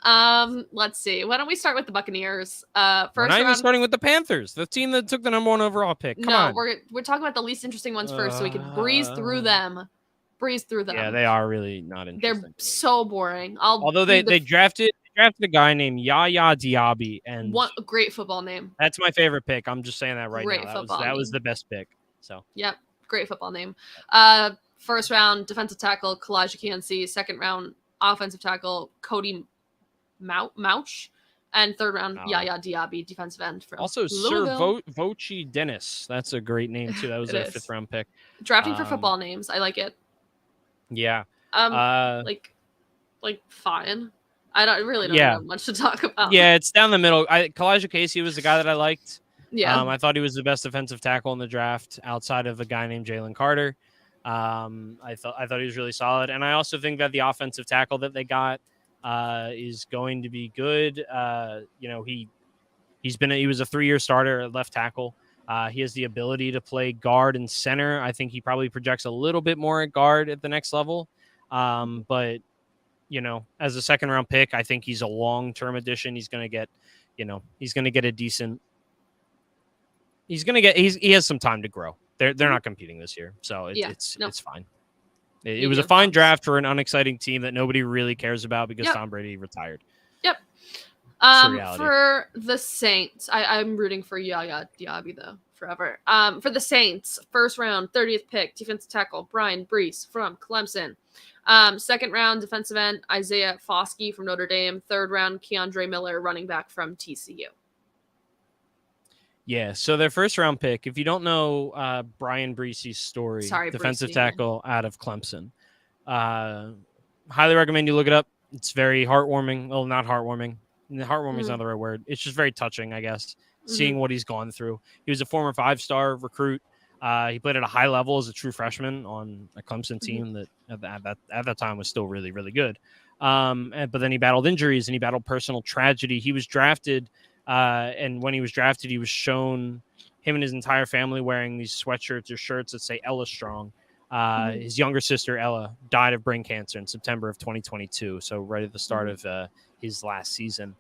Let's see. Why don't we start with the Buccaneers? We're not even starting with the Panthers, the team that took the #1 overall pick. Come on. We're talking about the least interesting ones first, so we can breeze through them. Yeah, they are really not interesting. They're so boring. Although they drafted a guy named Yaya Diaby, and a great football name. That's my favorite pick. I'm just saying that right now. That was the best pick. So yep, great football name. First round defensive tackle Kalijah Kancey, second round offensive tackle Cody Mauch, and third round Yaya Diaby, defensive end from also Louisville. Sir Vochi Dennis. That's a great name too. That was their 5th round pick. Drafting for football names, I like it. Yeah. Like fine. I don't have much to talk about. Yeah, it's down the middle. Kalijah Kancey was the guy that I liked. Yeah. I thought he was the best defensive tackle in the draft outside of a guy named Jalen Carter. I thought he was really solid. And I also think that the offensive tackle that they got is going to be good. He was a 3-year starter at left tackle. He has the ability to play guard and center. I think he probably projects a little bit more at guard at the next level. But as a 2nd round pick, I think he's a long-term addition. He's going to get, a decent. He has some time to grow. They're not competing this year, so it's fine. It was a fine draft for an unexciting team that nobody really cares about because Tom Brady retired. Yep. For the Saints, I'm rooting for Yaya Diaby though forever. For the Saints, first round, 30th pick, defensive tackle Brian Brees from Clemson. Second round, defensive end Isaiah Foskey from Notre Dame. Third round, Keandre Miller, running back from TCU. Yeah, so their first round pick, if you don't know Brian Breesy's story, defensive tackle out of Clemson, highly recommend you look it up. It's very heartwarming. Well, not heartwarming. Heartwarming is not the right word. It's just very touching, I guess, seeing what he's gone through. He was a former 5-star recruit. He played at a high level as a true freshman on a Clemson team that at that time was still really, really good. But then he battled injuries and he battled personal tragedy. He was drafted. And when he was drafted, he was shown him and his entire family wearing these sweatshirts or shirts that say Ella Strong. His younger sister, Ella, died of brain cancer in September of 2022. So right at the start of his last season.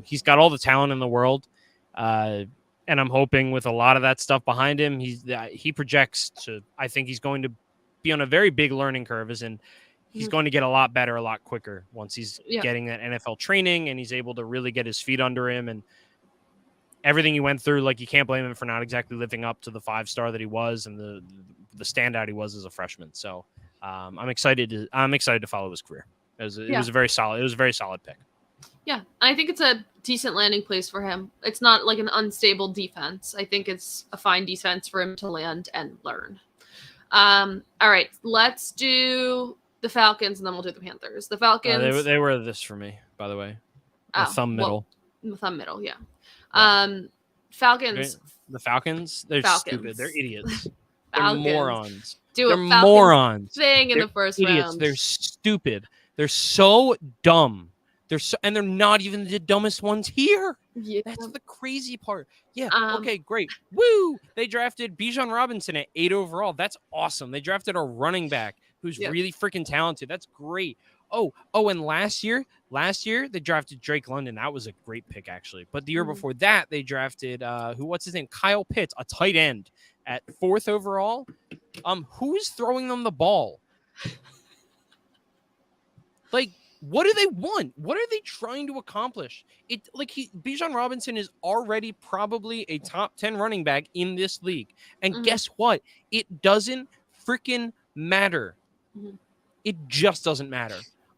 He's got all the talent in the world. And I'm hoping with a lot of that stuff behind him, he projects to, I think he's going to be on a very big learning curve, as in he's going to get a lot better, a lot quicker once he's getting that NFL training and he's able to really get his feet under him and everything he went through. Like, you can't blame him for not exactly living up to the 5-star that he was and the standout he was as a freshman. So I'm excited to follow his career. It was a very solid pick. Yeah, I think it's a decent landing place for him. It's not like an unstable defense. I think it's a fine defense for him to land and learn. All right, let's do the Falcons, and then we'll do the Panthers. The Falcons. They were this for me, by the way. The thumb middle. Well, the thumb middle, yeah. Falcons. The Falcons, they're stupid. They're idiots. They're Falcons morons. do They're a Falcons morons. thing in They're the first idiots. round. They're stupid. They're so dumb. And they're not even the dumbest ones here. Yeah. That's the crazy part. Yeah. Um, Okay, great. Woo! They drafted Bijan Robinson at 8 overall. That's awesome. They drafted a running back who's Yep. really freaking talented. That's great. Oh, and last year they drafted Drake London. That was a great pick, actually. But the year before that, they drafted what's his name? Kyle Pitts, a tight end at 4th overall. Who's throwing them the ball? Like, what do they want? What are they trying to accomplish? Bijan Robinson is already probably a top 10 running back in this league. And guess what? It doesn't freaking matter. It just doesn't matter.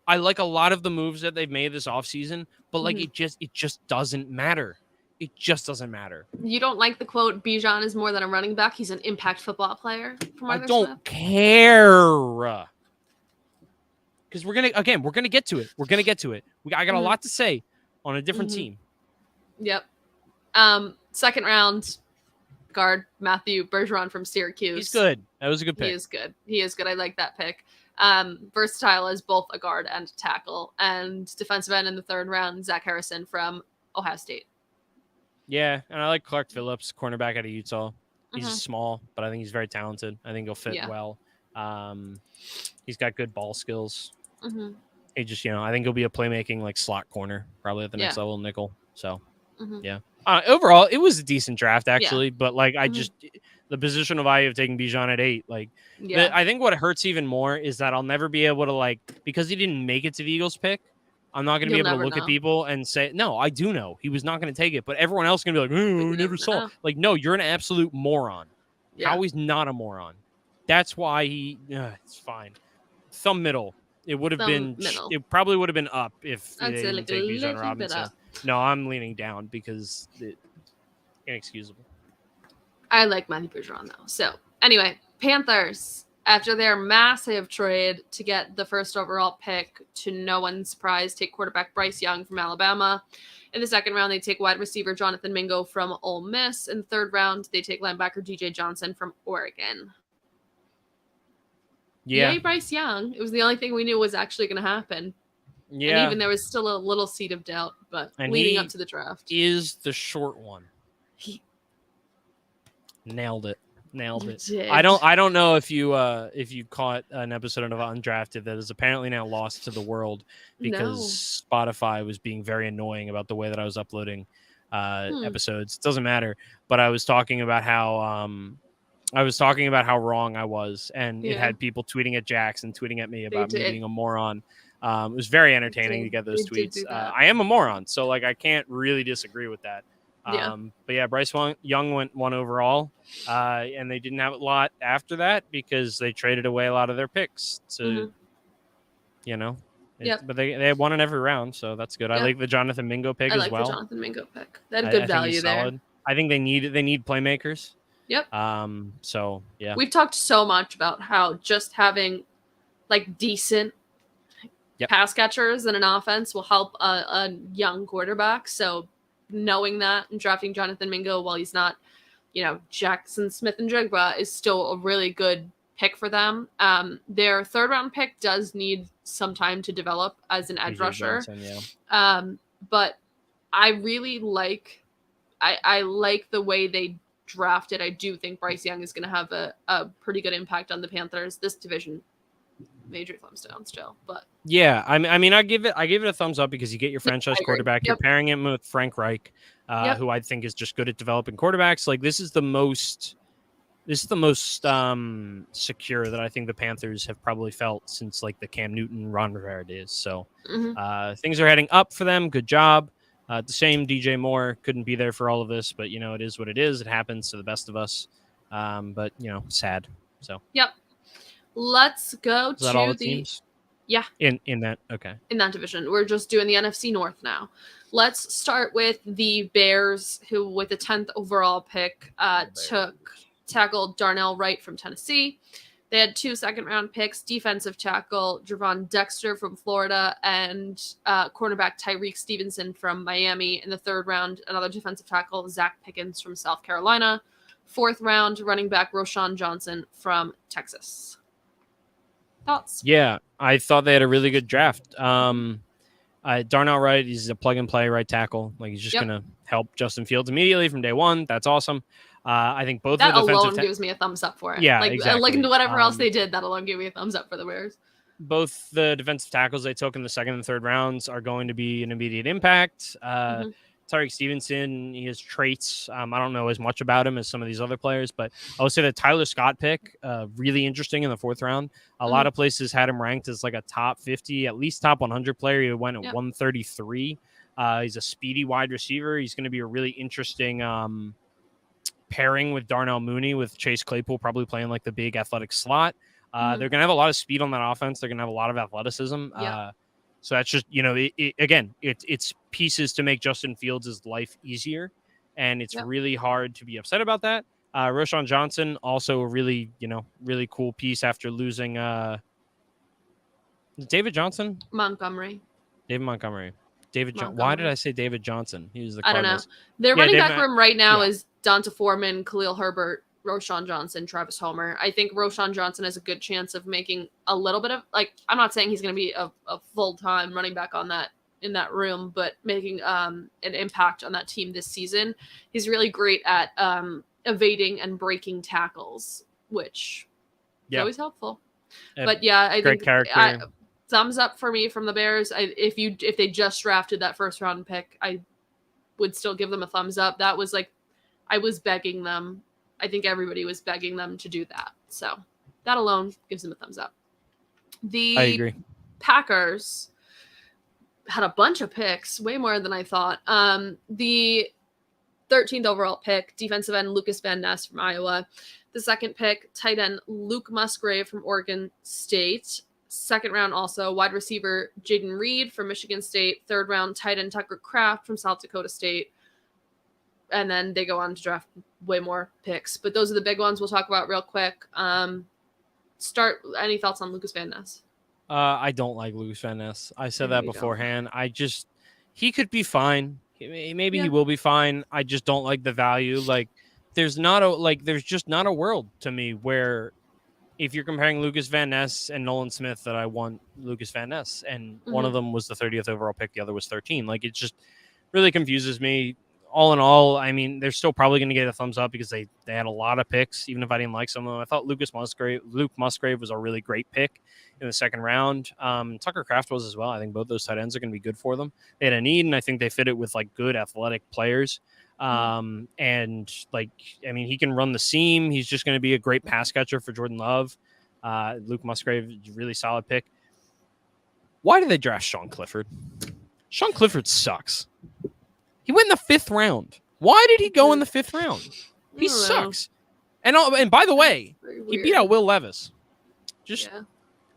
I like a lot of the moves that they've made this offseason, but like it just doesn't matter. It just doesn't matter. You don't like the quote, Bijan is more than a running back. He's an impact football player. I don't care. Because we're gonna get to it. I got a lot to say on a different team. Yep. Second round, guard Matthew Bergeron from Syracuse. He's good. That was a good pick. He is good. I like that pick. Versatile as both a guard and a tackle. And defensive end in the third round, Zach Harrison from Ohio State. Yeah, and I like Clark Phillips, cornerback out of Utah. He's small, but I think he's very talented. I think he'll fit well. He's got good ball skills. He just, I think he'll be a playmaking like slot corner, probably at the next level nickel. So, yeah. Overall, it was a decent draft actually, but like I just the positional value of taking Bijan at 8, like I think what hurts even more is that I'll never be able to because he didn't make it to the Eagles pick. I'm not going to be able to look at people and say, no, I do know he was not going to take it, but everyone else is going to be like, oh, we never saw it. Like, no, you're an absolute moron. Yeah. How he's not a moron. That's why it's fine. Thumb middle. It would have been, it probably would have been up if they didn't take Bijan Robinson. No, I'm leaning down because inexcusable. I like Matthew Bergeron though. So anyway, Panthers, after their massive trade to get the first overall pick, to no one's surprise, take quarterback Bryce Young from Alabama. In the second round, they take wide receiver Jonathan Mingo from Ole Miss. In the third round, they take linebacker DJ Johnson from Oregon. Yeah. Yay, Bryce Young. It was the only thing we knew was actually going to happen. Yeah. And even there was still a little seed of doubt, but leading up to the draft. Is the short one. He nailed it. Did. I don't know if you caught an episode of Undrafted that is apparently now lost to the world because Spotify was being very annoying about the way that I was uploading episodes. It doesn't matter, but I was talking about how wrong I was, and it had people tweeting at Jax and tweeting at me about me being a moron. It was very entertaining to get those tweets. I am a moron, so like I can't really disagree with that. But yeah, Bryce Young went 1 overall, and they didn't have a lot after that because they traded away a lot of their picks to, but they had one in every round, so that's good. I like the Jonathan Mingo pick as well. I like the Jonathan Mingo pick. That had good value there. Solid. I think they need playmakers. Yep. So yeah, we've talked so much about how just having like decent pass catchers in an offense will help a young quarterback. So knowing that and drafting Jonathan Mingo while he's not, Jackson Smith and Jigba is still a really good pick for them. Their third round pick does need some time to develop as an edge rusher. Johnson, but I really like, I like the way they drafted. I do think Bryce Young is going to have a pretty good impact on the Panthers. This division, major thumbs down still, but yeah, I mean, I give it a thumbs up because you get your franchise quarterback. You're pairing him with Frank Reich, who I think is just good at developing quarterbacks. Like this is the most secure that I think the Panthers have probably felt since like the Cam Newton, Ron Rivera days. So things are heading up for them. Good job. The same DJ Moore couldn't be there for all of this, but it is what it is. It happens to the best of us. But sad. So let's go to all the teams. Yeah. In that in that division. We're just doing the NFC North now. Let's start with the Bears, who with the 10th overall pick took tackle Darnell Wright from Tennessee. They had 2 second-round picks, defensive tackle Javon Dexter from Florida and cornerback Tyreek Stevenson from Miami. In the third round, another defensive tackle, Zach Pickens from South Carolina. 4th round running back Roschon Johnson from Texas. Thoughts? Yeah, I thought they had a really good draft. Darnell Wright, he's a plug-and-play right tackle. Like, he's just going to help Justin Fields immediately from day one. That's awesome. I think both that of the alone gives me a thumbs up for it. Yeah, like, exactly. Looking to whatever else they did, that alone gave me a thumbs up for the Bears. Both the defensive tackles they took in the 2nd and 3rd rounds are going to be an immediate impact. Tyreek Stevenson, he has traits. I don't know as much about him as some of these other players, but I would say the Tyler Scott pick, really interesting in the 4th round. A lot of places had him ranked as like a top 50, at least top 100 player. He went at 133. He's a speedy wide receiver. He's going to be a really interesting pairing with Darnell Mooney, with Chase Claypool probably playing like the big athletic slot. They're going to have a lot of speed on that offense. They're going to have a lot of athleticism. So that's just, it's pieces to make Justin Fields' life easier. And it's really hard to be upset about that. Roschon Johnson, also a really, really cool piece after losing David Johnson? David Montgomery. Why did I say David Johnson? He was the Cardinals. I don't know. Their running back room right now is Donta Foreman, Khalil Herbert, Roschon Johnson, Travis Homer. I think Roschon Johnson has a good chance of making a little bit of, like, I'm not saying he's going to be a full-time running back in that room, but making an impact on that team this season. He's really great at evading and breaking tackles, which is always helpful. But I think thumbs up for me from the Bears. If they just drafted that 1st round pick, I would still give them a thumbs up. That was like, I was begging them. I think everybody was begging them to do that. So that alone gives them a thumbs up. I agree. Packers had a bunch of picks, way more than I thought. The 13th overall pick, defensive end Lucas Van Ness from Iowa. The 2nd pick, tight end Luke Musgrave from Oregon State. 2nd round also, wide receiver Jaden Reed from Michigan State. 3rd round, tight end Tucker Kraft from South Dakota State. And then they go on to draft way more picks. But those are the big ones we'll talk about real quick. Any thoughts on Lucas Van Ness? I don't like Lucas Van Ness. I said that beforehand. He could be fine. Maybe he will be fine. I just don't like the value. Like, there's just not a world to me where if you're comparing Lucas Van Ness and Nolan Smith that I want Lucas Van Ness. And one of them was the 30th overall pick. The other was 13. Like, it just really confuses me. All in all, I mean, they're still probably going to get a thumbs up because they had a lot of picks, even if I didn't like some of them. I thought Luke Musgrave was a really great pick in the 2nd round. Tucker Kraft was as well. I think both those tight ends are going to be good for them. They had a need, and I think they fit it with like good athletic players. And like, I mean, he can run the seam. He's just going to be a great pass catcher for Jordan Love. Luke Musgrave is a really solid pick. Why did they draft Sean Clifford? Sean Clifford sucks. He went in the 5th round. Why did he go in the 5th round? He sucks. And by the way, he beat out Will Levis.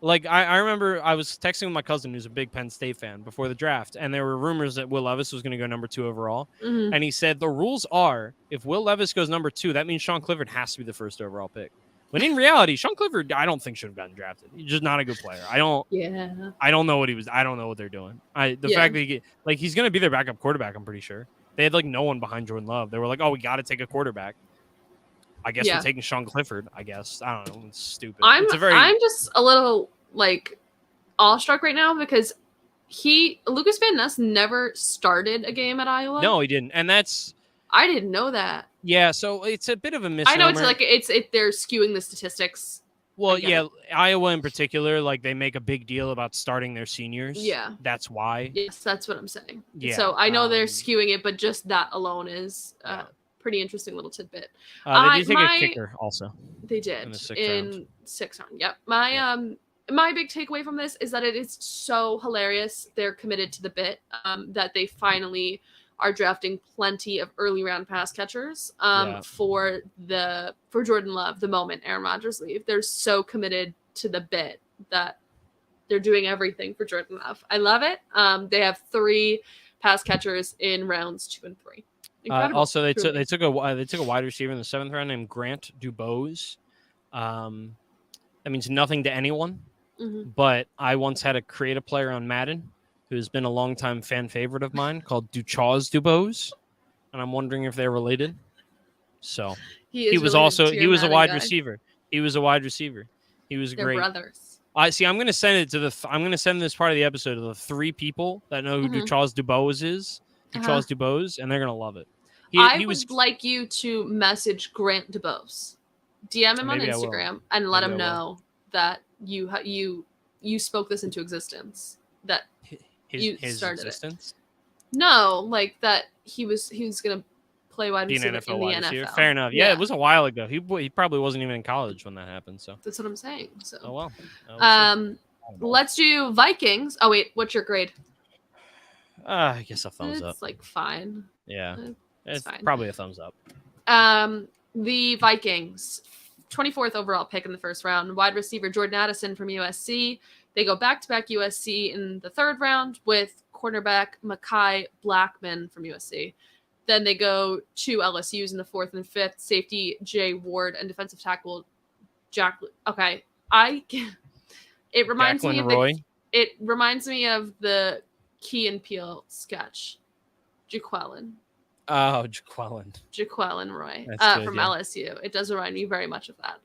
Like, I remember I was texting with my cousin who's a big Penn State fan before the draft, and there were rumors that Will Levis was going to go number 2 overall. And he said the rules are if Will Levis goes number 2, that means Sean Clifford has to be the 1st overall pick. When in reality, Sean Clifford, I don't think should have gotten drafted. He's just not a good player. I don't know what he was. I don't know what they're doing. Fact that he's going to be their backup quarterback, I'm pretty sure. They had like no one behind Jordan Love. They were like, oh, we got to take a quarterback. I guess we're taking Sean Clifford. I guess. I don't know. It's stupid. I'm just a little like awestruck right now because Lucas Van Ness never started a game at Iowa. No, he didn't. And I didn't know that. Yeah, so it's a bit of a misnomer. I know they're skewing the statistics. Well, yeah, Iowa in particular, like they make a big deal about starting their seniors. Yeah, that's why. Yes, that's what I'm saying. Yeah, so I know they're skewing it, but just that alone is pretty interesting little tidbit. They did take a kicker also. They did in 6th round. Yep. My big takeaway from this is that it is so hilarious. They're committed to the bit that they finally are drafting plenty of early round pass catchers for Jordan Love the moment Aaron Rodgers leaves. They're so committed to the bit that they're doing everything for Jordan Love. I love it. They have 3 pass catchers in rounds 2 and 3. Also, they took a wide receiver in the 7th round named Grant Dubose. That means nothing to anyone, but I once had a creative player on Madden who's been a longtime fan favorite of mine called Duchaz Dubose, and I'm wondering if they're related. So He he is was really also the he was a Tier wide Madden guy. receiver. He was a wide receiver. He was They're great. brothers. I see. I'm gonna send it to the. I'm gonna send this part of the episode to the 3 people that know who Mhm. Charles Dubose is. Charles Dubose, and they're gonna love it. I He would was. like you to message Grant DeBose, DM him on Maybe I will. Instagram, and let Maybe him I will. know that you spoke this into existence. That you His started existence. no, like that he was gonna play wide Be an receiver NFL in the wide NFL. receiver. Fair enough. Yeah, it was a while ago. He probably wasn't even in college when that happened. So. That's what I'm saying. So. Oh well. We'll Let's do Vikings. Oh wait, what's your grade? I guess a thumbs It's up. like fine. Yeah, it's fine. probably a thumbs up. The Vikings, 24th overall pick in the first round, wide receiver Jordan Addison from USC. They go back-to-back USC in the third round with cornerback Mekhi Blackman from USC. Then they go to LSU's in the fourth and fifth, safety Jay Ward and defensive tackle Jack. Okay, it reminds me of it reminds me of the Key and Peele sketch, Jaquelin. Oh, Jaquelin. Jaquelin Roy from yeah. LSU. It does remind me very much of that.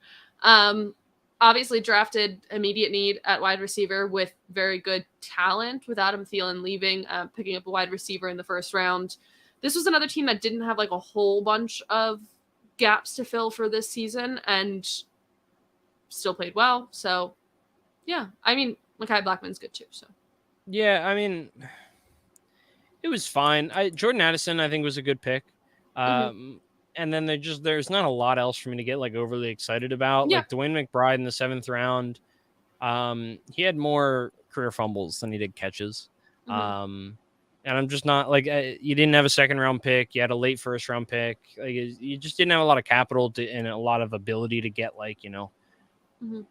Obviously drafted immediate need at wide receiver with very good talent with Adam Thielen leaving, picking up a wide receiver in the first round. This was another team that didn't have like a whole bunch of gaps to fill for this season and still played well. So, yeah. I mean, Mekhi Blackman's good too. So, yeah, I mean, it was fine. Jordan Addison, I think, was a good pick. And then there's not a lot else for me to get like overly excited about. Yeah. Like Dwayne McBride in the 7th round. He had more career fumbles than he did catches. And I'm just not like you didn't have a 2nd round pick. You had a late 1st round pick. Like you just didn't have a lot of capital and a lot of ability to get like,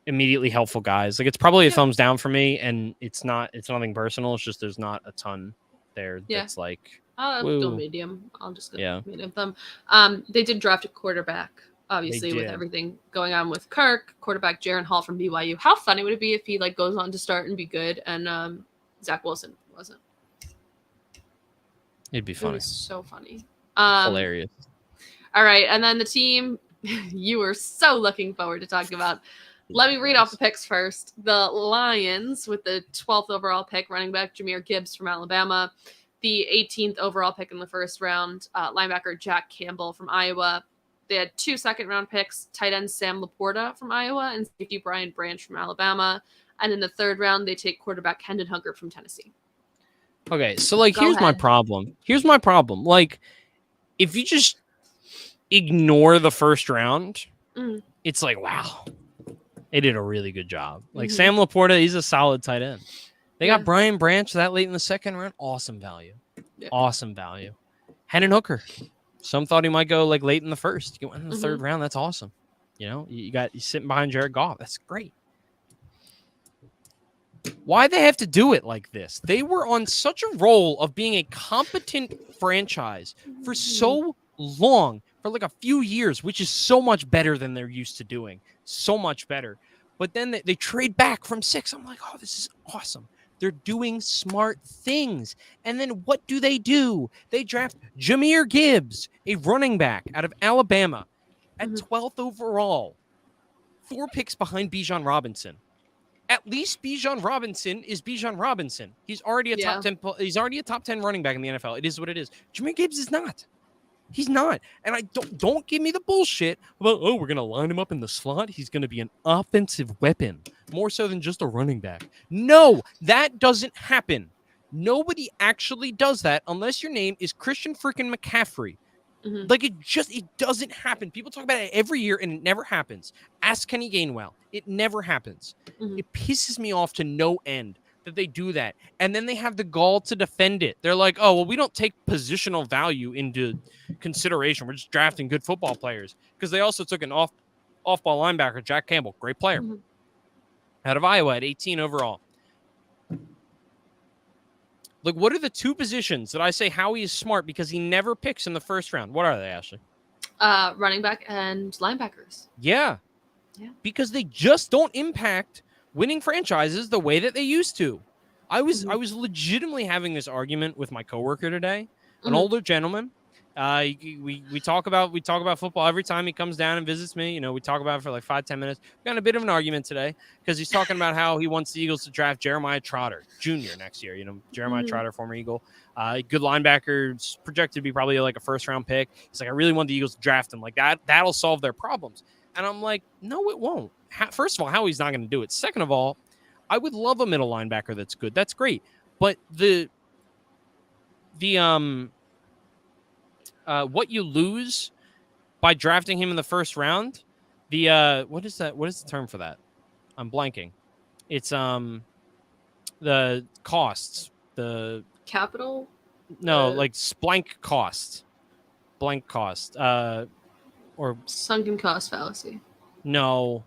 immediately helpful guys. Like it's probably a thumbs down for me. And it's nothing personal. It's just, there's not a ton there. That's like, I'll go medium. I'll just go medium them. They did draft a quarterback, obviously, with everything going on with Kirk, quarterback Jaron Hall from BYU. How funny would it be if he like goes on to start and be good and Zach Wilson wasn't? It'd be funny. It was so funny. Hilarious. All right. And then the team you were so looking forward to talking about. Let me read off the picks first. The Lions with the 12th overall pick, running back Jahmyr Gibbs from Alabama. The 18th overall pick in the first round, linebacker Jack Campbell from Iowa. They had 2 2nd-round picks, tight end Sam Laporta from Iowa and safety Brian Branch from Alabama. And in the 3rd round, they take quarterback Hendon Hooker from Tennessee. Okay, so like here's my problem. Like if you just ignore the 1st round, it's like, wow, they did a really good job. Like Sam Laporta, he's a solid tight end. They got Brian Branch that late in the 2nd round. Awesome value. Yeah. Awesome value. Hendon Hooker. Some thought he might go like late in the 1st. You went in the 3rd round. That's awesome. You sitting behind Jared Goff. That's great. Why they have to do it like this? They were on such a roll of being a competent franchise for so long, for like a few years, which is so much better than they're used to doing. So much better. But then they trade back from 6. I'm like, oh, this is awesome. They're doing smart things. And then what do? They draft Jahmyr Gibbs, a running back out of Alabama, at 12th overall. 4 picks behind Bijan Robinson. At least Bijan Robinson is Bijan Robinson. He's already a top 10. He's already a top 10 running back in the NFL. It is what it is. Jahmyr Gibbs is not. He's not. And I don't give me the bullshit about, oh, we're going to line him up in the slot. He's going to be an offensive weapon, more so than just a running back. No, that doesn't happen. Nobody actually does that unless your name is Christian freaking McCaffrey. Like it doesn't happen. People talk about it every year and it never happens. Ask Kenny Gainwell. It never happens. It pisses me off to no end that they do that. And then they have the gall to defend it. They're like, oh, well, we don't take positional value into consideration. We're just drafting good football players. Because they also took an off-ball linebacker, Jack Campbell. Great player. Out of Iowa at 18 overall. Like, what are the 2 positions that I say Howie is smart because he never picks in the 1st round? What are they, Ashley? Running back and linebackers. Yeah. Because they just don't impact winning franchises the way that they used to. I was legitimately having this argument with my coworker today, an older gentleman We talk about football every time he comes down and visits me. You know, we talk about it for like 5-10 minutes. We got in a bit of an argument today because he's talking about how he wants the Eagles to draft Jeremiah Trotter Jr. next year. You know, Jeremiah Trotter, former Eagle, good linebacker, projected to be probably like a first-round pick. He's like, I really want the Eagles to draft him like that. That'll solve their problems. And I'm like, no, it won't. First of all, Howie's not going to do it. Second of all, I would love a middle linebacker that's good. That's great, but what you lose by drafting him in the first round, what is that? What is the term for that? I'm blanking. It's the costs, the Capital? no, like blank cost, or Sunken cost fallacy. no,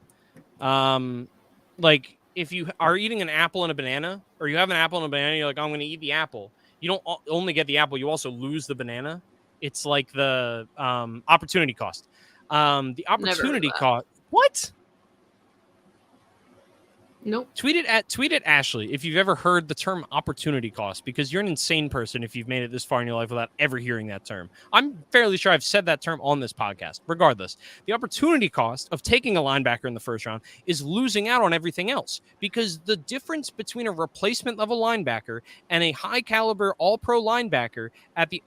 like if you are eating an apple and a banana, or you have an apple and a banana, you're like, I'm going to eat the apple. You don't only get the apple, you also lose the banana. It's like the opportunity cost. The opportunity cost. What? Nope. Tweet at Ashley if you've ever heard the term opportunity cost, because you're an insane person if you've made it this far in your life without ever hearing that term. I'm fairly sure I've said that term on this podcast. Regardless, the opportunity cost of taking a linebacker in the first round is losing out on everything else, because the difference between a replacement level linebacker and a high caliber all pro linebacker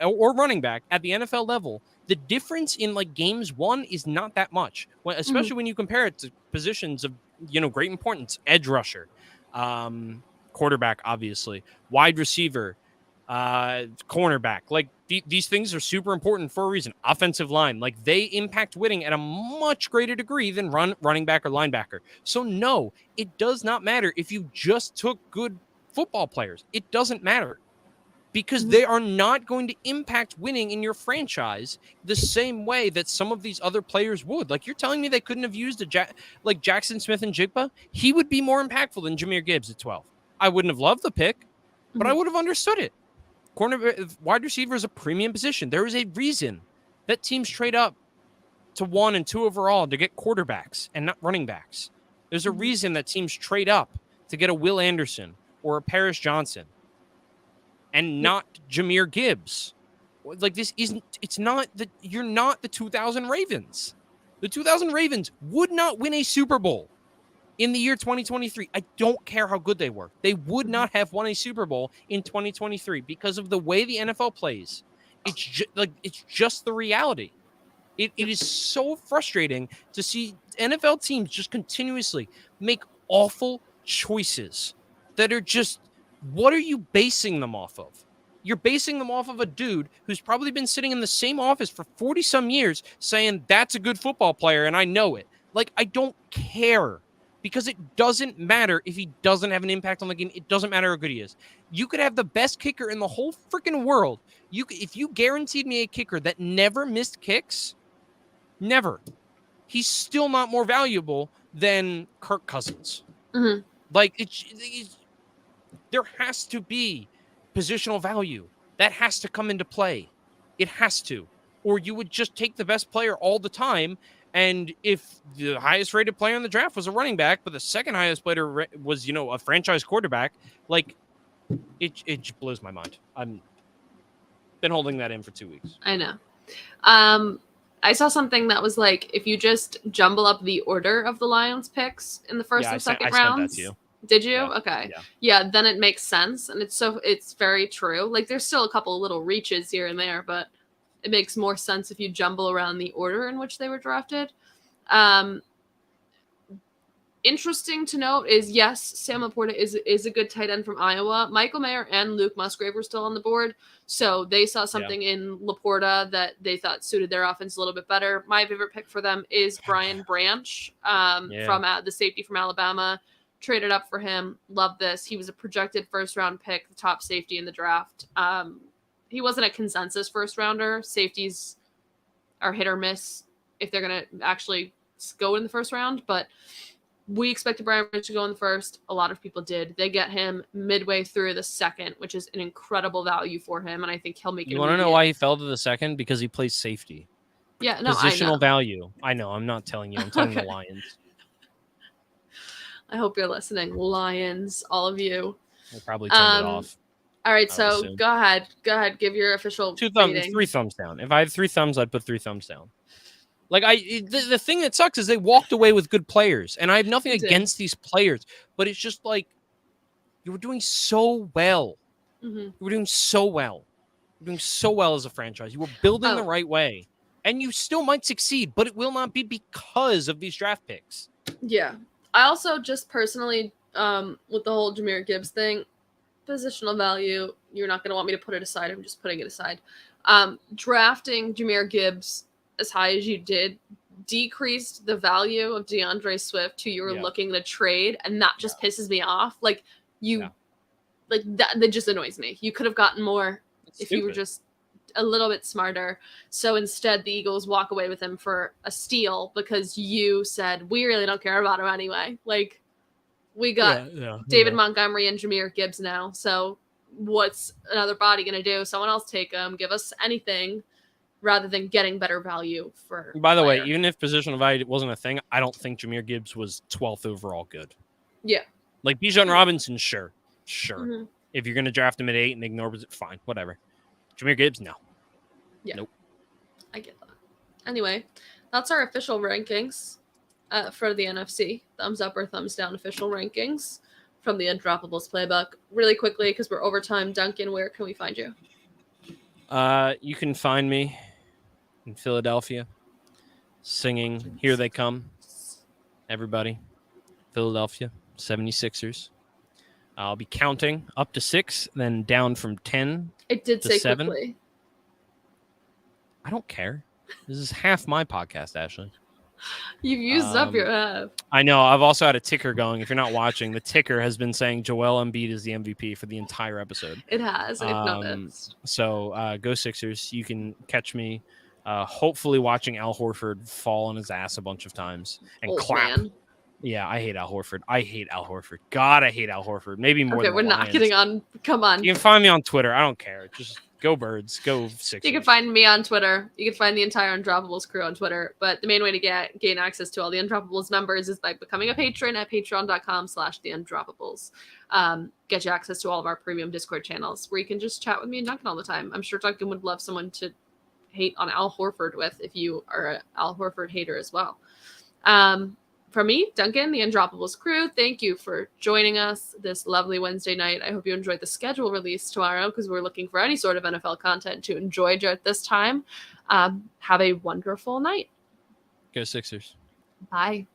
or running back at the NFL level, the difference in like games won is not that much, especially when you compare it to positions of great importance: edge rusher, quarterback, obviously, wide receiver, cornerback. Like these things are super important for a reason. Offensive line, like they impact winning at a much greater degree than running back or linebacker. So no, it does not matter if you just took good football players. It doesn't matter, because they are not going to impact winning in your franchise the same way that some of these other players would. Like, you're telling me they couldn't have used like Jackson Smith and Jigba? He would be more impactful than Jahmyr Gibbs at 12. I wouldn't have loved the pick, but I would have understood it. Wide receiver is a premium position. There is a reason that teams trade up to 1 and 2 overall to get quarterbacks and not running backs. There's a reason that teams trade up to get a Will Anderson or a Paris Johnson and not Jahmyr Gibbs. Like, you're not the 2000 Ravens. The 2000 Ravens would not win a Super Bowl in the year 2023. I don't care how good they were. They would not have won a Super Bowl in 2023 because of the way the NFL plays. It's just the reality. It is so frustrating to see NFL teams just continuously make awful choices that are just, what are you basing them off of? You're basing them off of a dude who's probably been sitting in the same office for 40-some years saying, that's a good football player, and I know it. Like, I don't care, because it doesn't matter if he doesn't have an impact on the game. It doesn't matter how good he is. You could have the best kicker in the whole freaking world. If you guaranteed me a kicker that never missed kicks, never, he's still not more valuable than Kirk Cousins. Mm-hmm. Like, there has to be positional value. That has to come into play. It has to. Or you would just take the best player all the time. And if the highest rated player in the draft was a running back, but the second highest player was, a franchise quarterback, like, it just blows my mind. I've been holding that in for 2 weeks. I know. I saw something that was like, if you just jumble up the order of the Lions picks in the first and second rounds. Sent that to you. Did you? Yeah. Okay. Yeah. Then it makes sense. And it's very true. Like, there's still a couple little reaches here and there, but it makes more sense if you jumble around the order in which they were drafted. Interesting to note is, yes, Sam Laporta is a good tight end from Iowa. Michael Mayer and Luke Musgrave were still on the board, so they saw something in Laporta that they thought suited their offense a little bit better. My favorite pick for them is Brian Branch from the safety from Alabama. Traded up for him. Love this. He was a projected first-round pick, the top safety in the draft. He wasn't a consensus first-rounder. Safeties are hit or miss if they're going to actually go in the first round, but we expected Brian Branch to go in the first. A lot of people did. They get him midway through the second, which is an incredible value for him, and I think he'll make it. You want to know why he fell to the second? Because he plays safety. Yeah, no, positional value. I know. I'm not telling you. I'm telling the Lions. I hope you're listening, Lions, all of you. I probably turned it off. All right, I would so assume. go ahead. Give your official rating. 3 thumbs down. If I had 3 thumbs, I'd put 3 thumbs down. Like the thing that sucks is they walked away with good players, and I have nothing They did. against these players, but it's just like you were doing so well. Mm-hmm. You were doing so well. You're doing so well as a franchise. You were building the Oh. right way, and you still might succeed, but it will not be because of these draft picks. Yeah. I also just personally, with the whole Jahmyr Gibbs thing, positional value, you're not going to want me to put it aside. I'm just putting it aside. Drafting Jahmyr Gibbs as high as you did decreased the value of DeAndre Swift, who you were looking to trade, and that just pisses me off. Like, like that just annoys me. You could have gotten more if you were just a little bit smarter. So instead, the Eagles walk away with him for a steal because you said, we really don't care about him anyway. Like, we got David Montgomery and Jahmyr Gibbs now. So what's another body going to do? Someone else take him. Give us anything rather than getting better value for. By the way, even if positional value wasn't a thing, I don't think Jahmyr Gibbs was 12th overall good. Yeah. Like Bijan Robinson, sure. Mm-hmm. If you're going to draft him at 8 and ignore it, fine, whatever. Jahmyr Gibbs, no. Yeah. Nope. I get that. Anyway, that's our official rankings for the NFC. Thumbs up or thumbs down official rankings from the Undroppables Playbook. Really quickly, because we're over time, Duncan, where can we find you? You can find me in Philadelphia singing Here They Come. Everybody. Philadelphia 76ers. I'll be counting up to 6, then down from 10 It did to say 7. quickly. I don't care. This is half my podcast, Ashley. You've used up your half. I know. I've also had a ticker going. If you're not watching, the ticker has been saying Joel Embiid is the MVP for the entire episode. It has. I've noticed. So go Sixers. You can catch me hopefully watching Al Horford fall on his ass a bunch of times and clap. Man. Yeah, I hate Al Horford. God, I hate Al Horford. Maybe more than we're not getting on. Come on. You can find me on Twitter. I don't care. Just go Birds. Go Sixers. You can find me on Twitter. You can find the entire Undroppables crew on Twitter. But the main way to gain access to all the Undroppables members is by becoming a patron at patreon.com/theundroppables. Get you access to all of our premium Discord channels where you can just chat with me and Duncan all the time. I'm sure Duncan would love someone to hate on Al Horford with if you are an Al Horford hater as well. From me, Duncan, the Undroppables crew, thank you for joining us this lovely Wednesday night. I hope you enjoyed the schedule release tomorrow because we're looking for any sort of NFL content to enjoy at this time. Have a wonderful night. Go Sixers. Bye.